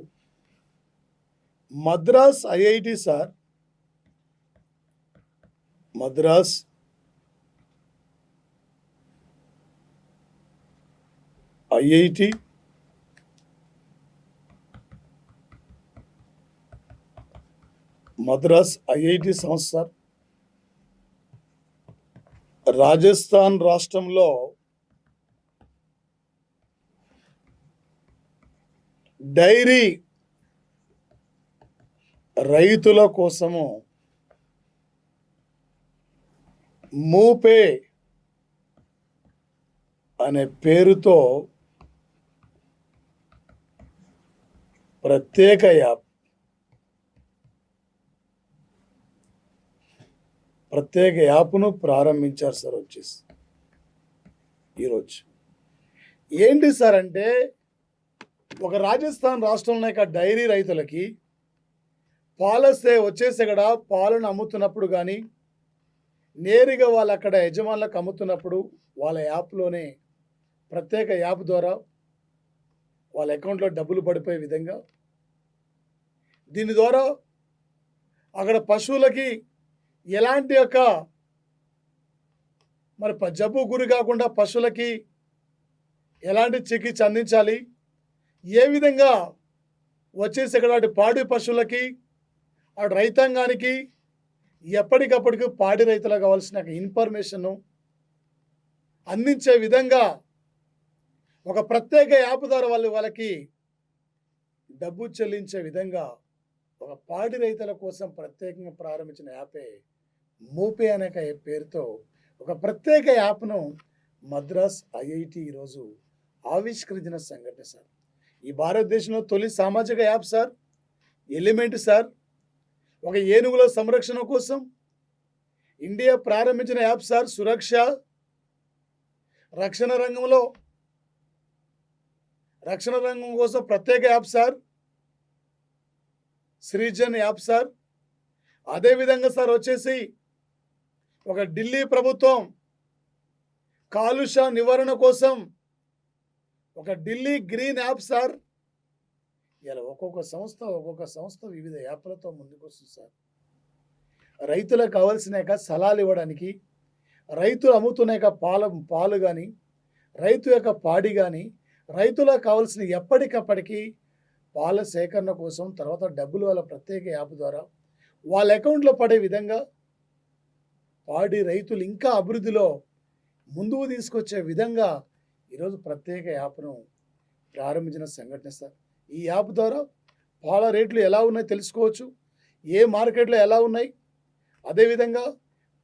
Madras IIT sir, Madras IIT సంస్థ సార్, రాజస్థాన్ రాష్ట్రంలో డైరీ రైతుల కోసము మూపే అనే పేరుతో ప్రత్యేక యాప్ను ప్రారంభించారు సార్. వచ్చేసి ఈరోజు ఏంటి సార్ అంటే, ఒక రాజస్థాన్ రాష్ట్రంలో ఇక డైరీ రైతులకి వచ్చేసి అక్కడ పాలను అమ్ముతున్నప్పుడు కానీ, నేరుగా వాళ్ళు అక్కడ యజమానులకు అమ్ముతున్నప్పుడు వాళ్ళ యాప్లోనే ప్రత్యేక యాప్ ద్వారా వాళ్ళ అకౌంట్లో డబ్బులు పడిపోయే విధంగా, దీని ద్వారా అక్కడ పశువులకి ఎలాంటి యొక్క జబ్బు గురి కాకుండా పశువులకి ఎలాంటి చికిత్స అందించాలి, ఏ విధంగా వచ్చేసి ఇక్కడ అటు పాడి పశువులకి అటు రైతాంగానికి ఎప్పటికప్పటికి పాడి రైతులకు కావాల్సిన ఇన్ఫర్మేషన్ను అందించే విధంగా ఒక ప్రత్యేక యాప్ ద్వారా వాళ్ళకి డబ్బు చెల్లించే విధంగా ఒక పాడి రైతుల కోసం ప్రత్యేకంగా ప్రారంభించిన యాపే మూపే అనే పేరుతో ఒక ప్రత్యేక యాప్ను మద్రాస్ ఐఐటి ఈరోజు ఆవిష్కరించిన సంఘటన సార్. ఈ భారతదేశంలో తొలి సామాజిక యాప్ సార్, ఎలిమెంట్ సార్. ఒక ఏనుగుల సంరక్షణ కోసం ఇండియా ప్రారంభించిన యాప్ సార్. సురక్ష, రక్షణ రంగం కోసం ప్రత్యేక app sir, Srujan app sir. అదేవిధంగా సార్ వచ్చేసి ఒక ఢిల్లీ ప్రభుత్వం కాలుష్య నివారణ కోసం ఒక ఢిల్లీ గ్రీన్ యాప్ సార్. ఇలా ఒక్కొక్క సంస్థ వివిధ యాప్లతో ముందుకు వస్తుంది సార్. రైతులకు కావాల్సిన సలహాలు ఇవ్వడానికి, రైతులు అమ్ముతున్న పాలు కానీ, రైతు యొక్క పాడి కానీ, రైతులకు కావాల్సిన ఎప్పటికప్పటికి పాల సేకరణ కోసం, తర్వాత డబ్బులు వాళ్ళ ప్రత్యేక యాప్ ద్వారా వాళ్ళ అకౌంట్లో పడే విధంగా పాడి రైతులు ఇంకా అభివృద్ధిలో ముందుకు తీసుకొచ్చే విధంగా ఈరోజు ప్రత్యేక యాప్ను ప్రారంభించిన సంఘటన సార్. ఈ యాప్ ద్వారా పాల రేట్లు ఎలా ఉన్నాయో తెలుసుకోవచ్చు, ఏ మార్కెట్లో ఎలా ఉన్నాయి. అదేవిధంగా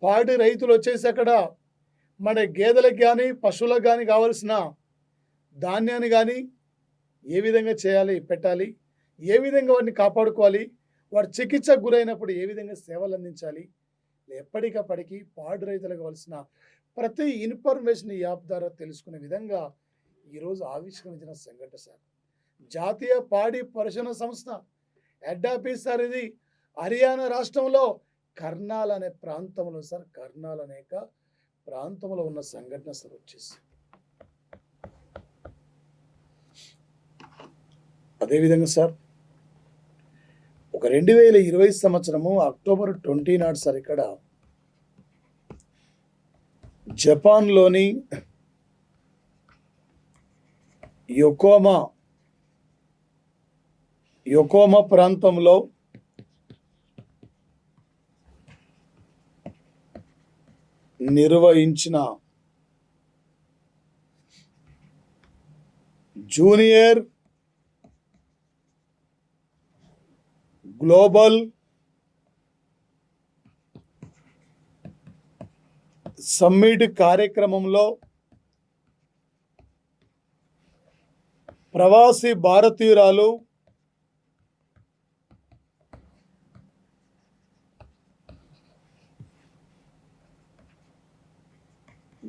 పాడి రైతులు వచ్చేసి అక్కడ మన గేదెలకు కానీ పశువులకు కానీ కావాల్సిన ధాన్యాన్ని కానీ ఏ విధంగా పెట్టాలి, ఏ విధంగా వాటిని కాపాడుకోవాలి, వారి చికిత్సకు గురైనప్పుడు ఏ విధంగా సేవలు అందించాలి, ఎప్పటికప్పటికి పాడి రైతులకు కావాల్సిన ప్రతి ఇన్ఫర్మేషన్ ఈ యాప్ ద్వారా తెలుసుకునే విధంగా ఈరోజు ఆవిష్కరించిన సంఘటన సార్. జాతీయ పాడి పరిశోధన సంస్థ హెడ్ ఆఫీస్ సార్ ఇది హర్యానా రాష్ట్రంలో కర్నాల్ అనే ప్రాంతంలో సార్, కర్నాల్ అనేక ప్రాంతంలో ఉన్న సంఘటన సార్. వచ్చేసి అదేవిధంగా సార్ ఒక 2020 సంవత్సరము అక్టోబర్ 20 నాడు సార్ ఇక్కడ జపాన్లోని యొకోమా ప్రాంతంలో నిర్వహించిన జూనియర్ గ్లోబల్ సమ్మిట్ కార్యక్రమంలో ప్రవాసీ భారతీయురాలు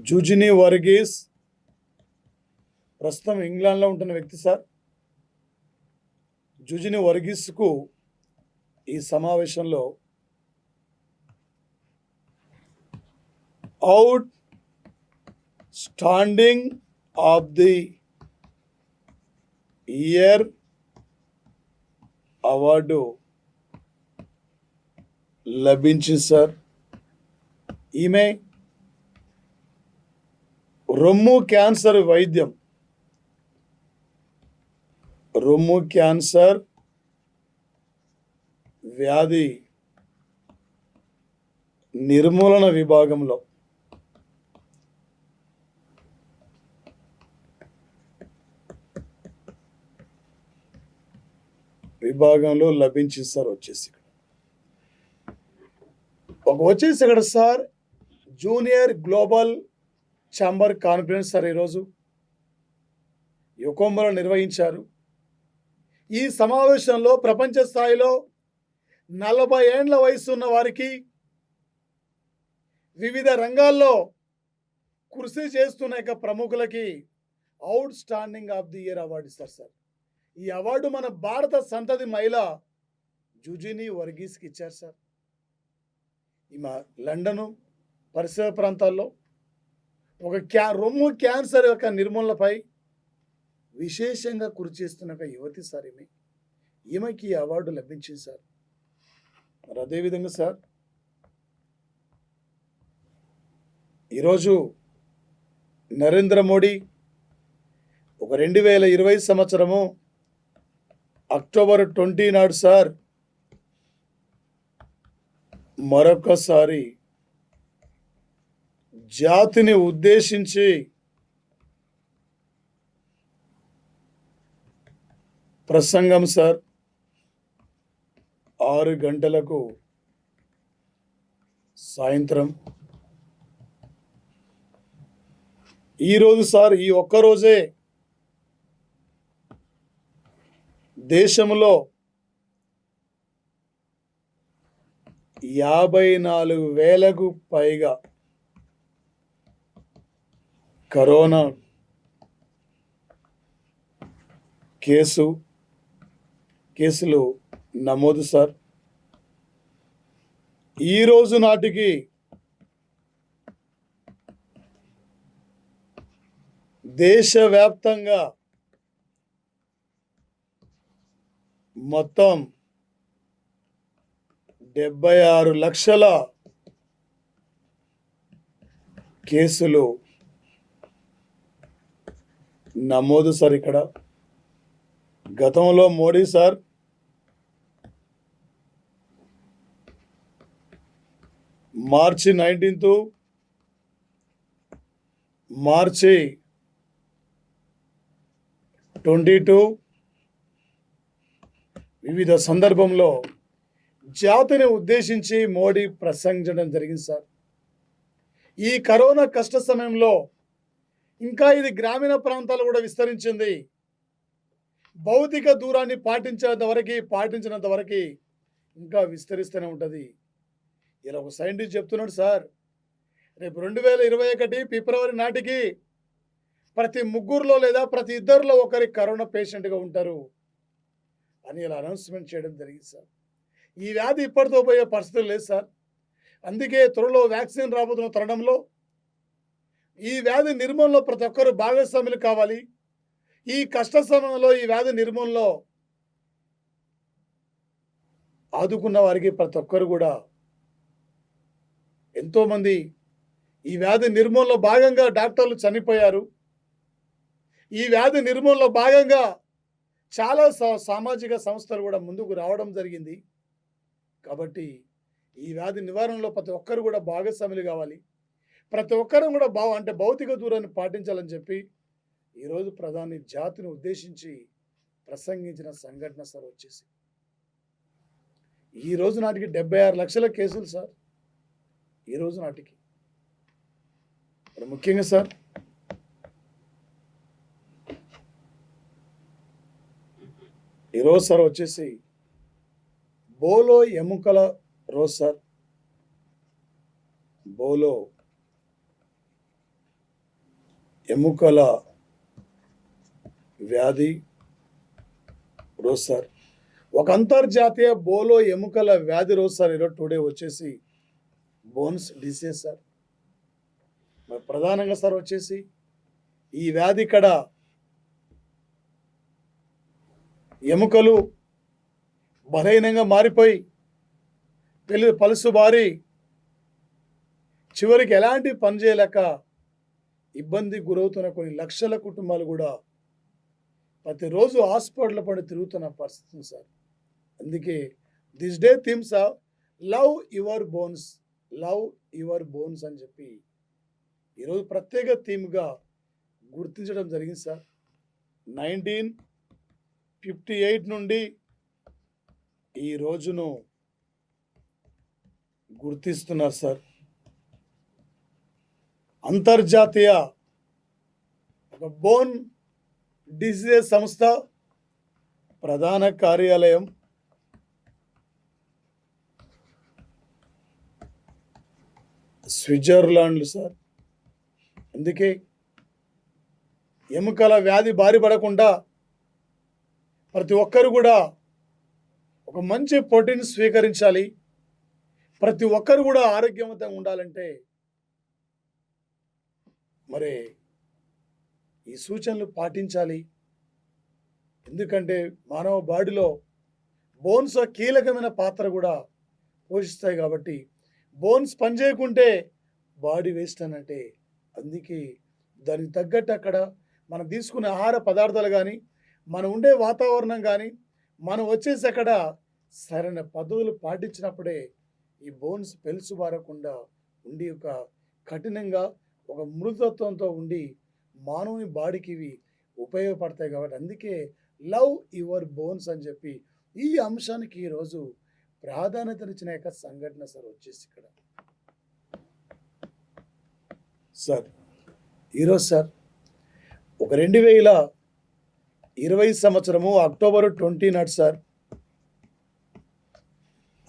జూజిని వర్గీస్, ప్రస్తుతం ఇంగ్లాండ్లో ఉంటున్న వ్యక్తి సార్. జూజిని వర్గీస్కు ఈ సమావేశంలో out standing of the year award లభించింది సార్. ఈమె రొమ్ము క్యాన్సర్ వైద్యం, రొమ్ము క్యాన్సర్ వ్యాధి నిర్మూలన విభాగంలో లభించింది సార్. వచ్చేసి ఇక్కడ sir junior global chamber conference sir ఈరోజు యుకోంబలో నిర్వహించారు. ఈ సమావేశంలో ప్రపంచ స్థాయిలో 40 ఏండ్ల వయసు ఉన్న వారికి వివిధ రంగాల్లో కృషి చేస్తున్న ప్రముఖులకి outstanding of the year award ఇస్తారు సార్. ఈ అవార్డు మన భారత సంతతి మహిళ జూజిని వర్గీస్కి ఇచ్చారు సార్. ఈమె లండను పరిసర ప్రాంతాల్లో రొమ్ము క్యాన్సర్ యొక్క నిర్మూలనపై విశేషంగా కృషి చేస్తున్న యువతి సార్. ఈమెకి ఈ అవార్డు లభించింది సార్. మరి అదేవిధంగా సార్ ఈరోజు నరేంద్ర మోడీ 2020 సంవత్సరము అక్టోబర్ 20 నాడు సార్ మరొకసారి జాతిని ఉద్దేశించి ప్రసంగం సార్ 6 గంటలకు సాయంత్రం. ఈరోజు సార్ ఈ ఒక్కరోజే దేశంలో 54,000కు పైగా కరోనా కేసులు నమోదు సార్. ఈ రోజు నాటికి దేశవ్యాప్తంగా మొత్తం 76 లక్షల కేసులు నమోదు సార్. ఇక్కడ గతంలో మోడీ సార్ మార్చి 19 మార్చి 22 వివిధ సందర్భంలో జాతిని ఉద్దేశించి మోడీ ప్రసంగించడం జరిగింది సార్. ఈ కరోనా కష్ట సమయంలో ఇంకా ఇది గ్రామీణ ప్రాంతాలు కూడా విస్తరించింది. భౌతిక దూరాన్ని పాటించినంత వరకు ఇంకా విస్తరిస్తూనే ఉంటుంది. ఇలా ఒక సైంటిస్ట్ చెప్తున్నాడు సార్, రేపు 2021 ఫిబ్రవరి నాటికి ప్రతి 3 లేదా ప్రతి 2 ఒకరి కరోనా పేషెంట్గా ఉంటారు అని ఇలా అనౌన్స్మెంట్ చేయడం జరిగింది సార్. ఈ వ్యాధి ఇప్పటితో పోయే పరిస్థితులు లేదు సార్. అందుకే త్వరలో వ్యాక్సిన్ రాబోతున్న తరుణంలో ఈ వ్యాధి నిర్మూలనలో ప్రతి ఒక్కరు భాగస్వాములు కావాలి. ఈ కష్ట సమయంలో ఈ వ్యాధి నిర్మూలనలో ఆదుకున్న వారికి ప్రతి ఒక్కరు కూడా ఎంతోమంది ఈ వ్యాధి నిర్మూలనలో భాగంగా డాక్టర్లు చనిపోయారు. ఈ వ్యాధి నిర్మూలనలో భాగంగా చాలా సామాజిక సంస్థలు కూడా ముందుకు రావడం జరిగింది. కాబట్టి ఈ వ్యాధి నివారణలో ప్రతి ఒక్కరు కూడా భాగస్వాములు కావాలి. ప్రతి ఒక్కరు కూడా భౌతిక దూరాన్ని పాటించాలని చెప్పి ఈరోజు ప్రధాని జాతిని ఉద్దేశించి ప్రసంగించిన సంఘటన సార్. వచ్చేసి ఈ రోజు నాటికి 76 లక్షల కేసులు సార్. ఈ రోజు నాటికి మరి ముఖ్యంగా సార్ ఈరోజు సార్ వచ్చేసి బోలో ఎముకల రోజు సార్. బోలో ఎముకల వ్యాధి రోజు సార్. ఒక అంతర్జాతీయ బోలో ఎముకల వ్యాధి రోజు సార్. ఈరోజు టుడే వచ్చేసి బోన్స్ డిసీజ్ సార్. మరి ప్రధానంగా సార్ వచ్చేసి ఈ వ్యాధి ఇక్కడ ఎముకలు బలహీనంగా మారిపోయి పలుసు బారి చివరికి ఎలాంటి పని చేయలేక ఇబ్బంది గురవుతున్న కొన్ని లక్షల కుటుంబాలు కూడా ప్రతిరోజు హాస్పిటల్ పడి తిరుగుతున్న పరిస్థితి సార్. అందుకే this day themes of love your bones, love your bones అని చెప్పి ఈరోజు ప్రత్యేక థీమ్గా గుర్తించడం జరిగింది సార్. 1958 నుండి ఈ రోజును గుర్తిస్తున్నారు సార్. అంతర్జాతీయ ఒక బోన్ డిసీజెస్ సంస్థ ప్రధాన కార్యాలయం స్విట్జర్లాండ్ సార్. అందుకే ఎముకల వ్యాధి బారి పడకుండా ప్రతి ఒక్కరు కూడా ఒక మంచి ప్రోటీన్ స్వీకరించాలి. ప్రతి ఒక్కరు కూడా ఆరోగ్యవంతంగా ఉండాలంటే మరి ఈ సూచనలు పాటించాలి. ఎందుకంటే మానవ బాడీలో బోన్స్ కీలకమైన పాత్ర కూడా పోషిస్తాయి కాబట్టి బోన్స్ పనిచేయకుంటే బాడీ వేస్ట్ అన్నట్టే. అందుకే దానికి తగ్గట్టు అక్కడ మనం తీసుకునే ఆహార పదార్థాలు కానీ మనం ఉండే వాతావరణం కానీ మనం వచ్చేసి అక్కడ సరైన పద్ధతులు పాటించినప్పుడే ఈ బోన్స్ పెలుసుబారకుండా ఉండి ఒక కఠినంగా ఒక మృదుత్వంతో ఉండి మానవుని బాడీకి ఇవి ఉపయోగపడతాయి కాబట్టి అందుకే లవ్ యువర్ బోన్స్ అని చెప్పి ఈ అంశానికి ఈరోజు ప్రాధాన్యతనిచ్చిన యొక్క సంఘటన సార్ వచ్చేసి ఇక్కడ సార్. ఈరోజు సార్ ఒక 2020 సంవత్సరము అక్టోబర్ 20 నాడు సార్,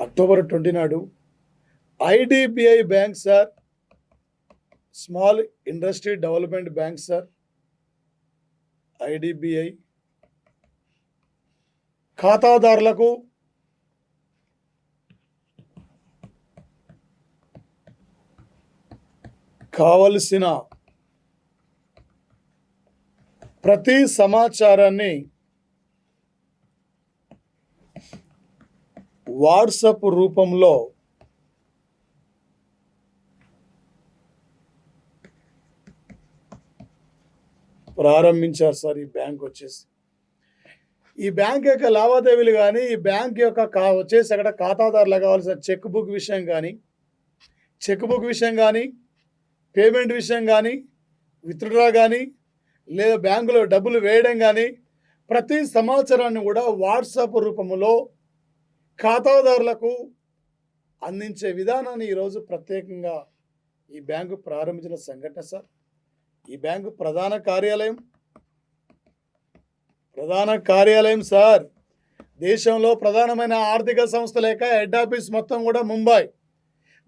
అక్టోబర్ 20 నాడు IDBI bank sir, small industry development bank sir, IDBI ఖాతాదారులకు కావలసిన ప్రతి సమాచారాన్ని వాట్సాప్ రూపంలో ప్రారంభించారు సార్. ఈ బ్యాంక్ వచ్చేసి ఈ బ్యాంక్ యొక్క లావాదేవీలు కానీ ఈ బ్యాంక్ యొక్క వచ్చేసి అక్కడ ఖాతాదారులకు కావాల్సిన చెక్ బుక్ విషయం కానీ పేమెంట్ విషయం కానీ విత్డ్రా కానీ లేదా బ్యాంకులో డబ్బులు వేయడం కానీ ప్రతి సమాచారాన్ని కూడా వాట్సాప్ రూపంలో ఖాతాదారులకు అందించే విధానాన్ని ఈరోజు ప్రత్యేకంగా ఈ బ్యాంకు ప్రారంభించిన సంఘటన సార్. ఈ బ్యాంకు ప్రధాన కార్యాలయం సార్ దేశంలో ప్రధానమైన ఆర్థిక సంస్థల యొక్క హెడ్ ఆఫీస్ మొత్తం కూడా ముంబై.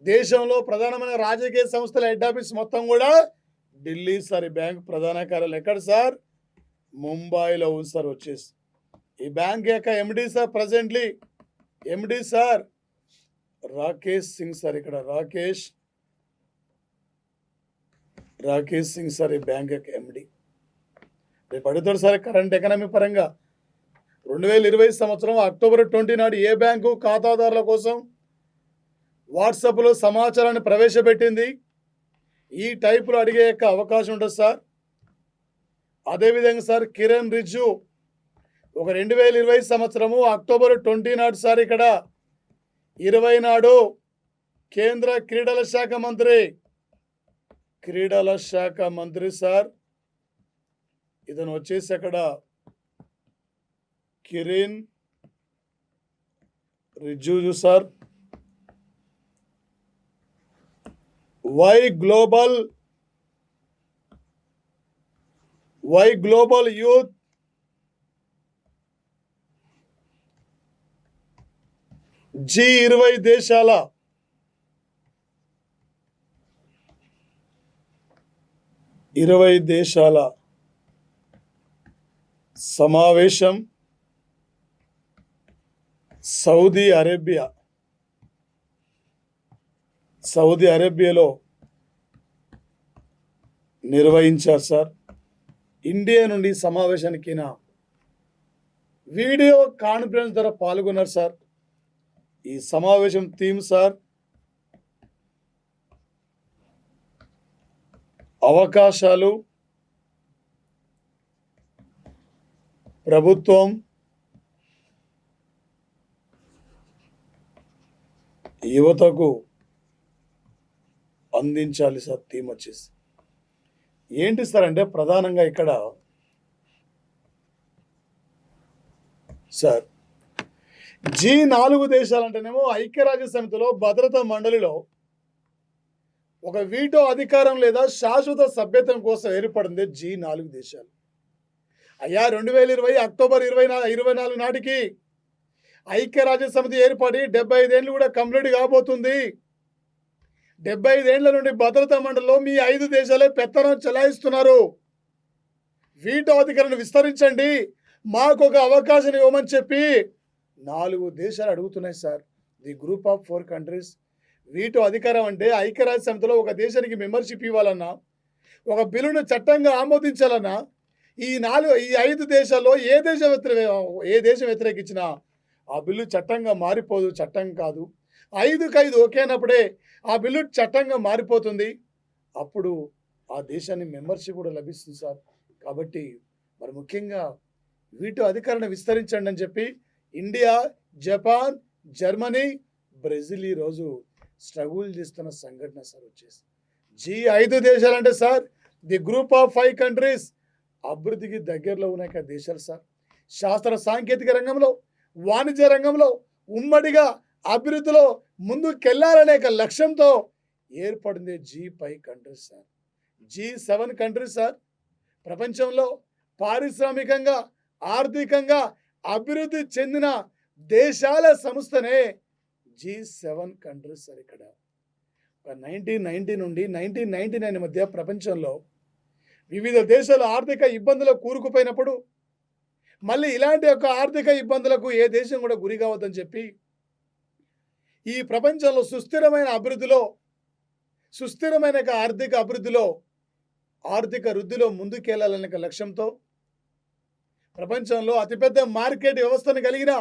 దేశంలో ప్రధానమైన రాజకీయ సంస్థల హెడ్ ఆఫీస్ మొత్తం కూడా ఢిల్లీ సార్. ఈ బ్యాంకు ప్రధాన కార్యాలయం ఎక్కడ సార్? ముంబైలో ఉంది సార్. వచ్చేసి ఈ బ్యాంక్ యొక్క MD sir presently MD sir Rakesh Singh sir. ఇక్కడ రాకేష్ సింగ్ సార్ ఈ బ్యాంక్ యొక్క ఎండి. రేపు అడుగుతాడు సార్ కరెంట్ ఎకనామీ పరంగా 2020 సంవత్సరం అక్టోబర్ 20 నాడు ఏ బ్యాంకు ఖాతాదారుల కోసం వాట్సాప్లో సమాచారాన్ని ప్రవేశపెట్టింది? ఈ టైపులో అడిగే యొక్క అవకాశం ఉంటుంది సార్. అదేవిధంగా సార్ కిరణ్ రిజ్జు ఒక 2020 సంవత్సరము అక్టోబర్ 20 నాడు సార్ ఇక్కడ 20 నాడు కేంద్ర క్రీడల శాఖ మంత్రి సార్. ఇతను వచ్చేసి అక్కడ Kiran Rijiju sir. Y global Y global youth G20 దేశాల సమావేశం సౌదీ అరేబియాలో నిర్వహించారు సార్. ఇండియా నుండి సమావేశానికి వీడియో కాన్ఫరెన్స్ ద్వారా పాల్గొన్నారు సార్. ఈ సమావేశం థీమ్ సార్ అవకాశాలు, ప్రభుత్వం, యువతకు అందించాలి సార్. థీమ్ వచ్చేసి ఏంటి సార్ అంటే ప్రధానంగా ఇక్కడ సార్ G4 దేశాలంటేనేమో ఐక్యరాజ్య సమితిలో భద్రతా మండలిలో ఒక వీటో అధికారం లేదా శాశ్వత సభ్యత్వం కోసం ఏర్పడింది G4 దేశాలు. అయ్యా 2020 అక్టోబర్ 24 నాటికి ఐక్యరాజ్య సమితి ఏర్పడి 75 ఏళ్ళు కూడా కంప్లీట్ కాబోతుంది. 75 ఏళ్ల నుండి భద్రతా మండలిలో మీ 5 దేశాలే పెత్తనం చెలాయిస్తున్నారు. వీటో అధికారాన్ని విస్తరించండి, మాకు ఒక అవకాశం ఇవ్వమని చెప్పి 4 దేశాలు అడుగుతున్నాయి sir. The group of 4 countries. Veto అధికారం అంటే ఐక్యరాజ్య సమితిలో ఒక దేశానికి మెంబర్షిప్ ఇవ్వాలన్నా, ఒక బిల్లును చట్టంగా ఆమోదించాలన్నా ఈ 5 దేశాల్లో ఏ దేశం వ్యతిరేకించినా ఆ బిల్లు చట్టంగా మారిపోదు, చట్టం కాదు. 5కు 5 ఓకేనప్పుడే ఆ బిల్లు చట్టంగా మారిపోతుంది. అప్పుడు ఆ దేశాన్ని మెంబర్షిప్ కూడా లభిస్తుంది సార్. కాబట్టి మరి ముఖ్యంగా వీటో అధికారాన్ని విస్తరించండి అని చెప్పి ఇండియా, జపాన్, జర్మనీ, బ్రెజిల్ ఈరోజు స్ట్రగుల్ చేస్తున్న సంఘటన సార్ వచ్చేసి. G5 దేశాలంటే sir the group of 5 countries అభివృద్ధికి దగ్గరలో ఉన్న దేశాలు సార్. శాస్త్ర సాంకేతిక రంగంలో, వాణిజ్య రంగంలో ఉమ్మడిగా అభివృద్ధిలో ముందుకెళ్లాలనే లక్ష్యంతో ఏర్పడింది G5 countries sir. G7 countries sir ప్రపంచంలో పారిశ్రామికంగా, ఆర్థికంగా అభివృద్ధి చెందిన దేశాల సంస్థనే G7 కంట్రీస్ సార్. ఇక్కడ 1990 నుండి 1999 మధ్య ప్రపంచంలో వివిధ దేశాలు ఆర్థిక ఇబ్బందులకు కూరుకుపోయినప్పుడు మళ్ళీ ఇలాంటి యొక్క ఆర్థిక ఇబ్బందులకు ఏ దేశం కూడా గురి కావద్దని చెప్పి ఈ ప్రపంచంలో సుస్థిరమైన ఆర్థిక అభివృద్ధిలో, ఆర్థిక వృద్ధిలో ముందుకెళ్లాలనే లక్ష్యంతో ప్రపంచంలో అతిపెద్ద మార్కెట్ వ్యవస్థను కలిగిన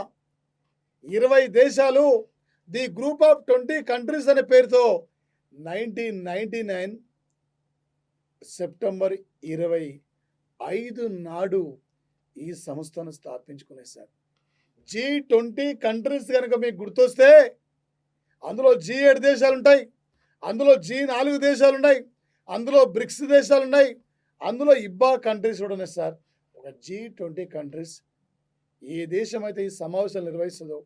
20 దేశాలు ది గ్రూప్ ఆఫ్ 20 కంట్రీస్ అనే పేరుతో 1999 సెప్టెంబర్ 25 నాడు ఈ సంస్థను స్థాపించుకునే సార్. G20 కంట్రీస్ కనుక మీకు గుర్తొస్తే అందులో G7 దేశాలు ఉంటాయి, అందులో G4 దేశాలు ఉన్నాయి, అందులో బ్రిక్స్ దేశాలు ఉన్నాయి, అందులో ఇబ్బా కంట్రీస్ కూడా ఉన్నాయి సార్. ఒక G20 కంట్రీస్ ఏ దేశం అయితే ఈ సమావేశాలు నిర్వహిస్తుందో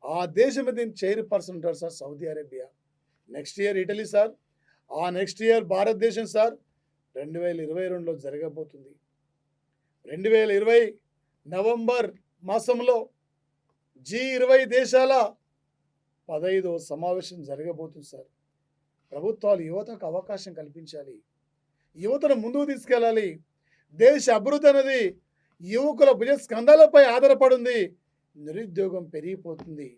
ఆ దేశం మీద చైర్పర్సన్ ఉంటారు sir Saudi Arabia. Next year Italy sir, ఆ నెక్స్ట్ ఇయర్ భారతదేశం సార్. 2022లో జరగబోతుంది. 2020 నవంబర్ మాసంలో G20 దేశాల 15వ సమావేశం జరగబోతుంది సార్. ప్రభుత్వాలు యువతకు అవకాశం కల్పించాలి, యువతను ముందుకు తీసుకెళ్ళాలి. దేశ అభివృద్ధి అనేది యువకుల భుజస్కంధాలపై ఆధారపడింది. నిరుద్యోగం పెరిగిపోతుంది,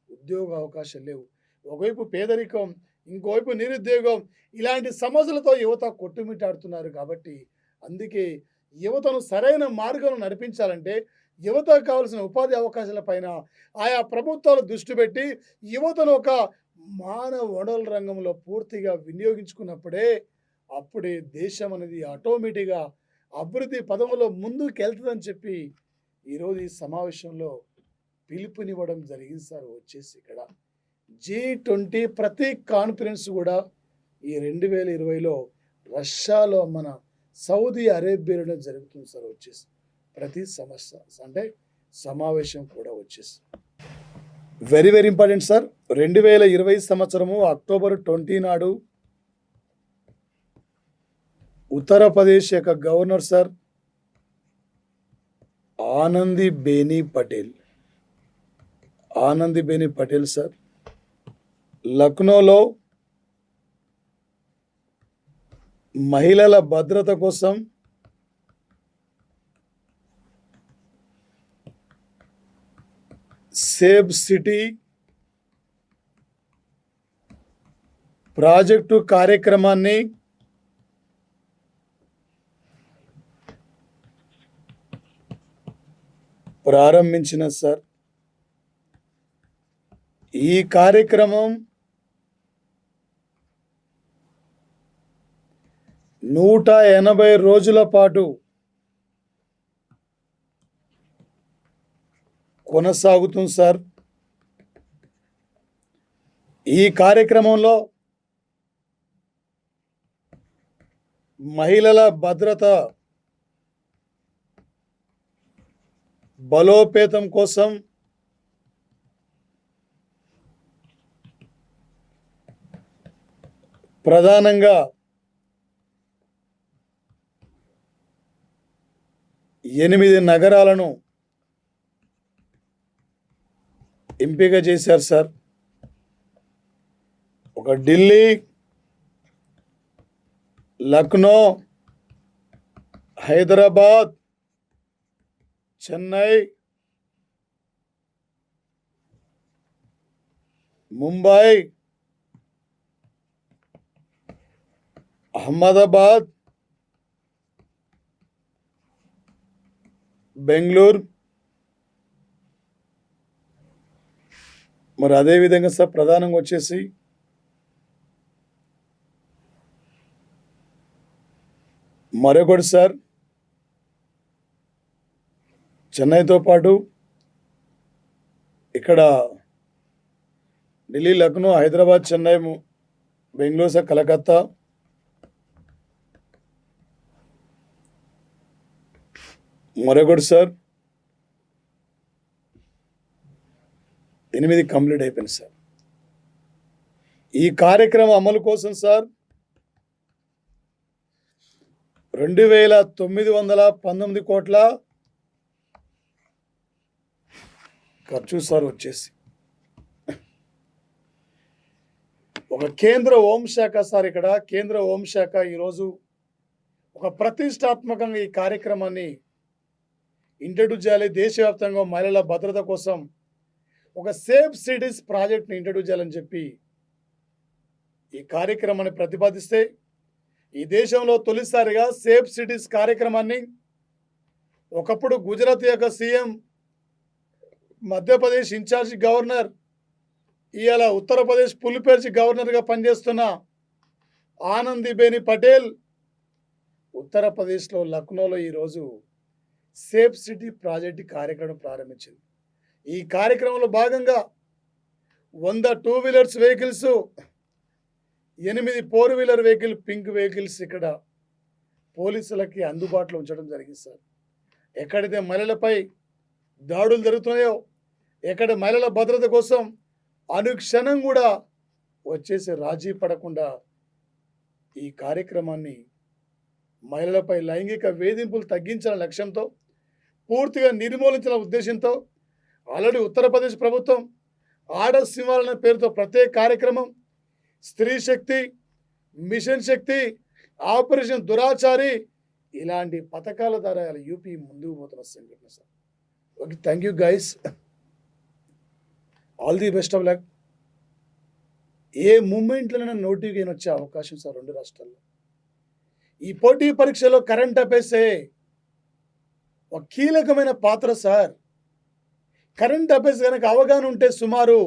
ఉద్యోగ అవకాశాలు లేవు. ఒకవైపు పేదరికం, ఇంకోవైపు నిరుద్యోగం, ఇలాంటి సమస్యలతో యువత కొట్టుమిట్టాడుతున్నారు. కాబట్టి అందుకే యువతను సరైన మార్గంలో నడిపించాలంటే యువతకు కావాల్సిన ఉపాధి అవకాశాల పైన ఆయా ప్రభుత్వాలు దృష్టి పెట్టి యువతను ఒక మానవ వనరుల రంగంలో పూర్తిగా వినియోగించుకున్నప్పుడే అప్పుడే దేశం అనేది ఆటోమేటిక్గా అభివృద్ధి పదంలో ముందుకు వెళ్తుందని చెప్పి ఈరోజు ఈ సమావేశంలో పిలుపునివ్వడం జరిగింది సార్. వచ్చేసి ఇక్కడ G20 ప్రతి కాన్ఫరెన్స్ కూడా ఈ 2020లో రష్యాలో మన సౌదీ అరేబియాలో జరుగుతుంది సార్. వచ్చేసి ప్రతి సమావేశం కూడా వచ్చేసి వెరీ వెరీ ఇంపార్టెంట్ సార్. 2020 సంవత్సరము అక్టోబర్ 20 నాడు ఉత్తరప్రదేశ్ యొక్క గవర్నర్ సార్ ఆనందీబేని పటేల్ సార్ లక్నోలో మహిళల భద్రత కోసం సేవ్ సిటీ ప్రాజెక్టు కార్యక్రమాన్ని ప్రారంభించిన సార్. ఈ కార్యక్రమం 180 రోజుల పాటు కొనసాగుతుంది సార్. ఈ కార్యక్రమంలో మహిళల భద్రత బలోపేతం కోసం ప్రధానంగా 8 నగరాలను ఎంపిక చేశారు సార్. ఒక ఢిల్లీ, లక్నో, హైదరాబాద్, చెన్నై, ముంబై, అహ్మదాబాద్, బెంగళూరు. మరి అదేవిధంగా సార్ ప్రధానంగా వచ్చేసి మరొకటి సార్, చెన్నైతో పాటు ఇక్కడ ఢిల్లీ, లక్నో, హైదరాబాద్, చెన్నై, బెంగళూరు సార్, కలకత్తా, మరొకటి సార్ 8 కంప్లీట్ అయిపోయింది సార్. ఈ కార్యక్రమం అమలు కోసం సార్ 2,919 కోట్ల ఖర్చు సార్ వచ్చేసి. ఒక కేంద్ర హోంశాఖ సార్, ఇక్కడ కేంద్ర హోంశాఖ ఈరోజు ఒక ప్రతిష్టాత్మకంగా ఈ కార్యక్రమాన్ని ఇంట్రడ్యూస్ చేయాలి. దేశవ్యాప్తంగా మహిళల భద్రత కోసం ఒక సేఫ్ సిటీస్ ప్రాజెక్ట్ని ఇంట్రడ్యూస్ చేయాలని చెప్పి ఈ కార్యక్రమాన్ని ప్రతిపాదిస్తే ఈ దేశంలో తొలిసారిగా సేఫ్ సిటీస్ కార్యక్రమాన్ని ఒకప్పుడు గుజరాత్ యొక్క సీఎం, మధ్యప్రదేశ్ ఇన్ఛార్జ్ గవర్నర్, ఇవాళ ఉత్తరప్రదేశ్ పులిపేర్చి గవర్నర్గా పనిచేస్తున్న ఆనందీబేని పటేల్ ఉత్తరప్రదేశ్లో లక్నోలో ఈరోజు సేఫ్ సిటీ ప్రాజెక్ట్ కార్యక్రమం ప్రారంభించింది. ఈ కార్యక్రమంలో భాగంగా 100 2 wheelers vehicles, 8 4 wheeler vehicle, pink vehicles ఇక్కడ పోలీసులకి అందుబాటులో ఉంచడం జరిగింది సార్. ఎక్కడైతే మహిళలపై దాడులు జరుగుతున్నాయో, ఎక్కడ మహిళల భద్రత కోసం అనుక్షణం కూడా వచ్చేసి రాజీ పడకుండా ఈ కార్యక్రమాన్ని మహిళలపై లైంగిక వేధింపులు తగ్గించాలనే లక్ష్యంతో, పూర్తిగా నిర్మూలించాలనే ఉద్దేశంతో ఆల్రెడీ ఉత్తరప్రదేశ్ ప్రభుత్వం ఆడ సింహాలనే పేరుతో ప్రత్యేక కార్యక్రమం, స్త్రీ శక్తి, మిషన్ శక్తి, ఆపరేషన్ దురాచారి ఇలాంటి పథకాల ద్వారా యూపీ ముందుకు పోతున్న సంఘటన sir. Okay, thank you guys, all the best of luck. ఏ మూమెంట్లోనైనా నోటిఫికేషన్ వచ్చే అవకాశం సార్ 2 రాష్ట్రాల్లో. ఈ పోటీ పరీక్షలో కరెంట్ అఫైర్సే ఒక కీలకమైన పాత్ర సార్. కరెంట్ అఫైర్స్ కనుక అవగాహన ఉంటే సుమారు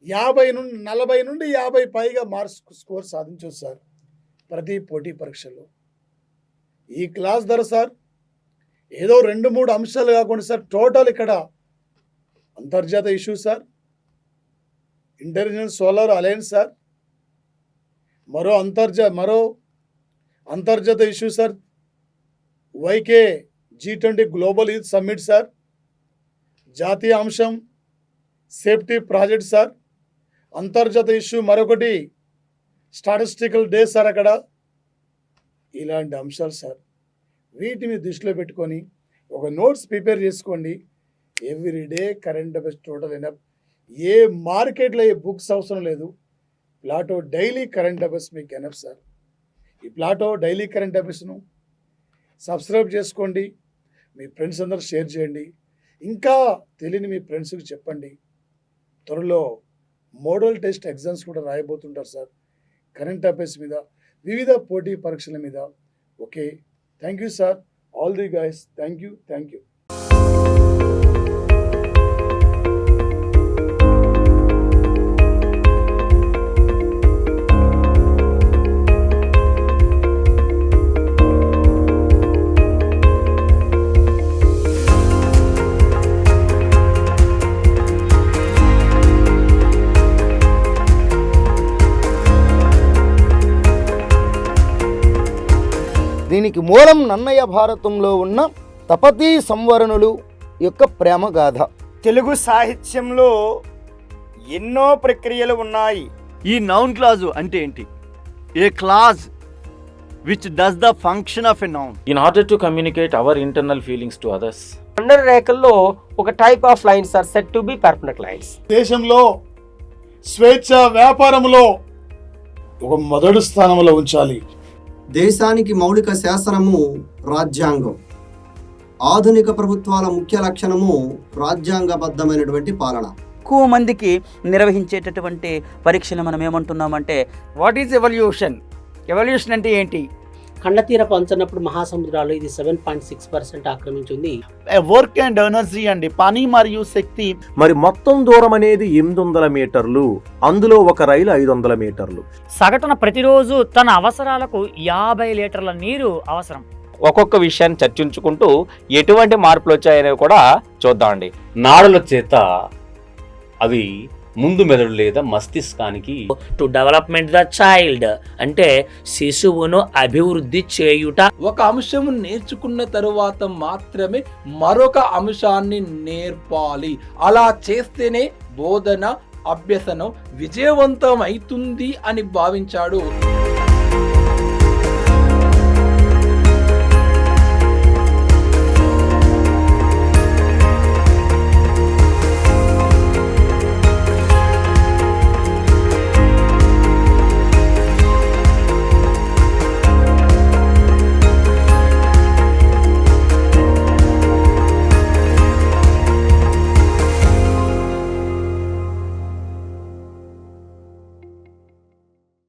40 నుండి 50 పైగా మార్క్స్ స్కోర్ సాధించవచ్చు సార్ ప్రతి పోటీ పరీక్షలో. ఈ క్లాస్ ధర సార్ ఏదో 2-3 అంశాలు కాకుండా సార్, టోటల్ ఇక్కడ అంతర్జాతీయ issue sir, international solar alliance sir, మరో అంతర్జాతీయ ఇష్యూ సార్, వైకే G20 global youth summit sir, జాతీయ అంశం సేఫ్టీ ప్రాజెక్ట్ సార్, అంతర్జాతీయ ఇష్యూ మరొకటి స్టాటిస్టికల్ డే సార్. అక్కడ ఇలాంటి అంశాలు సార్. వీటిని దృష్టిలో పెట్టుకొని ఒక నోట్స్ ప్రిపేర్ చేసుకోండి. Everyday current affairs total enough. ఏ మార్కెట్లో ఏ బుక్స్ అవసరం లేదు. ప్లాటో డైలీ కరెంట్ అఫైర్స్ మీకు ఎనఫ్ సార్. ఈ ప్లాటో డైలీ కరెంట్ అఫైర్స్ను సబ్స్క్రైబ్ చేసుకోండి. మీ ఫ్రెండ్స్ అందరూ షేర్ చేయండి. ఇంకా తెలియని మీ ఫ్రెండ్స్కి చెప్పండి. త్వరలో మోడల్ టెస్ట్ ఎగ్జామ్స్ కూడా రాయబోతుంటారు సార్ కరెంట్ అఫైర్స్ మీద, వివిధ పోటీ పరీక్షల మీద. Okay, thank you sir. All the guys, thank you. దీనికి మూలం నన్నయ భారతంలో ఉన్న తపతీ సంవరణులు యొక్క ప్రేమ గాథ. తెలుగు సాహిత్యంలో ఎన్నో ప్రక్రియలు ఉన్నాయి. ఈ నౌన్ క్లాజు అంటే ఏంటి? A clause which does the function of a noun in order to communicate our internal feelings to others. Under రేఖల్లో ఒక type of lines are set to be permanent lines. దేశంలో స్వేచ్ఛ వ్యాపారంలో ఒక మొదటి స్థానంలో ఉంచాలి. దేశానికి మౌలిక శాసనము రాజ్యాంగం. ఆధునిక ప్రభుత్వాల ముఖ్య లక్షణము రాజ్యాంగబద్ధమైనటువంటి పాలన. ఎక్కువ మందికి నిర్వహించేటటువంటి పరీక్షను మనం ఏమంటున్నామంటే వాట్ ఈజ్ ఎవల్యూషన్? ఎవల్యూషన్ అంటే ఏంటి? ఖండతీరపు అంచనప్పుడు మహాసముద్రాలు ఇది 7.6% ఆక్రమించింది. వర్క్ అండ్ ఎనర్జీ అండి, పని మరియు శక్తి. మరి మొత్తం దూరం అనేది 800 మీటర్లు, అందులో ఒక రైలు 500 మీటర్లు. సగటున ప్రతిరోజు తన అవసరాలకు 50 లీటర్ల నీరు అవసరం. ఒక్కొక్క విషయాన్ని చర్చించుకుంటూ ఎటువంటి మార్పులు వచ్చాయనేవి కూడా చూద్దామండి. నాడుల చేత అవి ముందు మెదడు లేదా మస్తిష్కానికి టు డెవలప్మెంట్ ద చైల్డ్ అంటే శిశువును అభివృద్ధి చేయుట. ఒక అంశము నేర్చుకున్న తరువాత మాత్రమే మరొక అంశాన్ని నేర్పాలి. అలా చేస్తేనే బోధన అభ్యసనం విజయవంతం అవుతుంది అని భావించాడు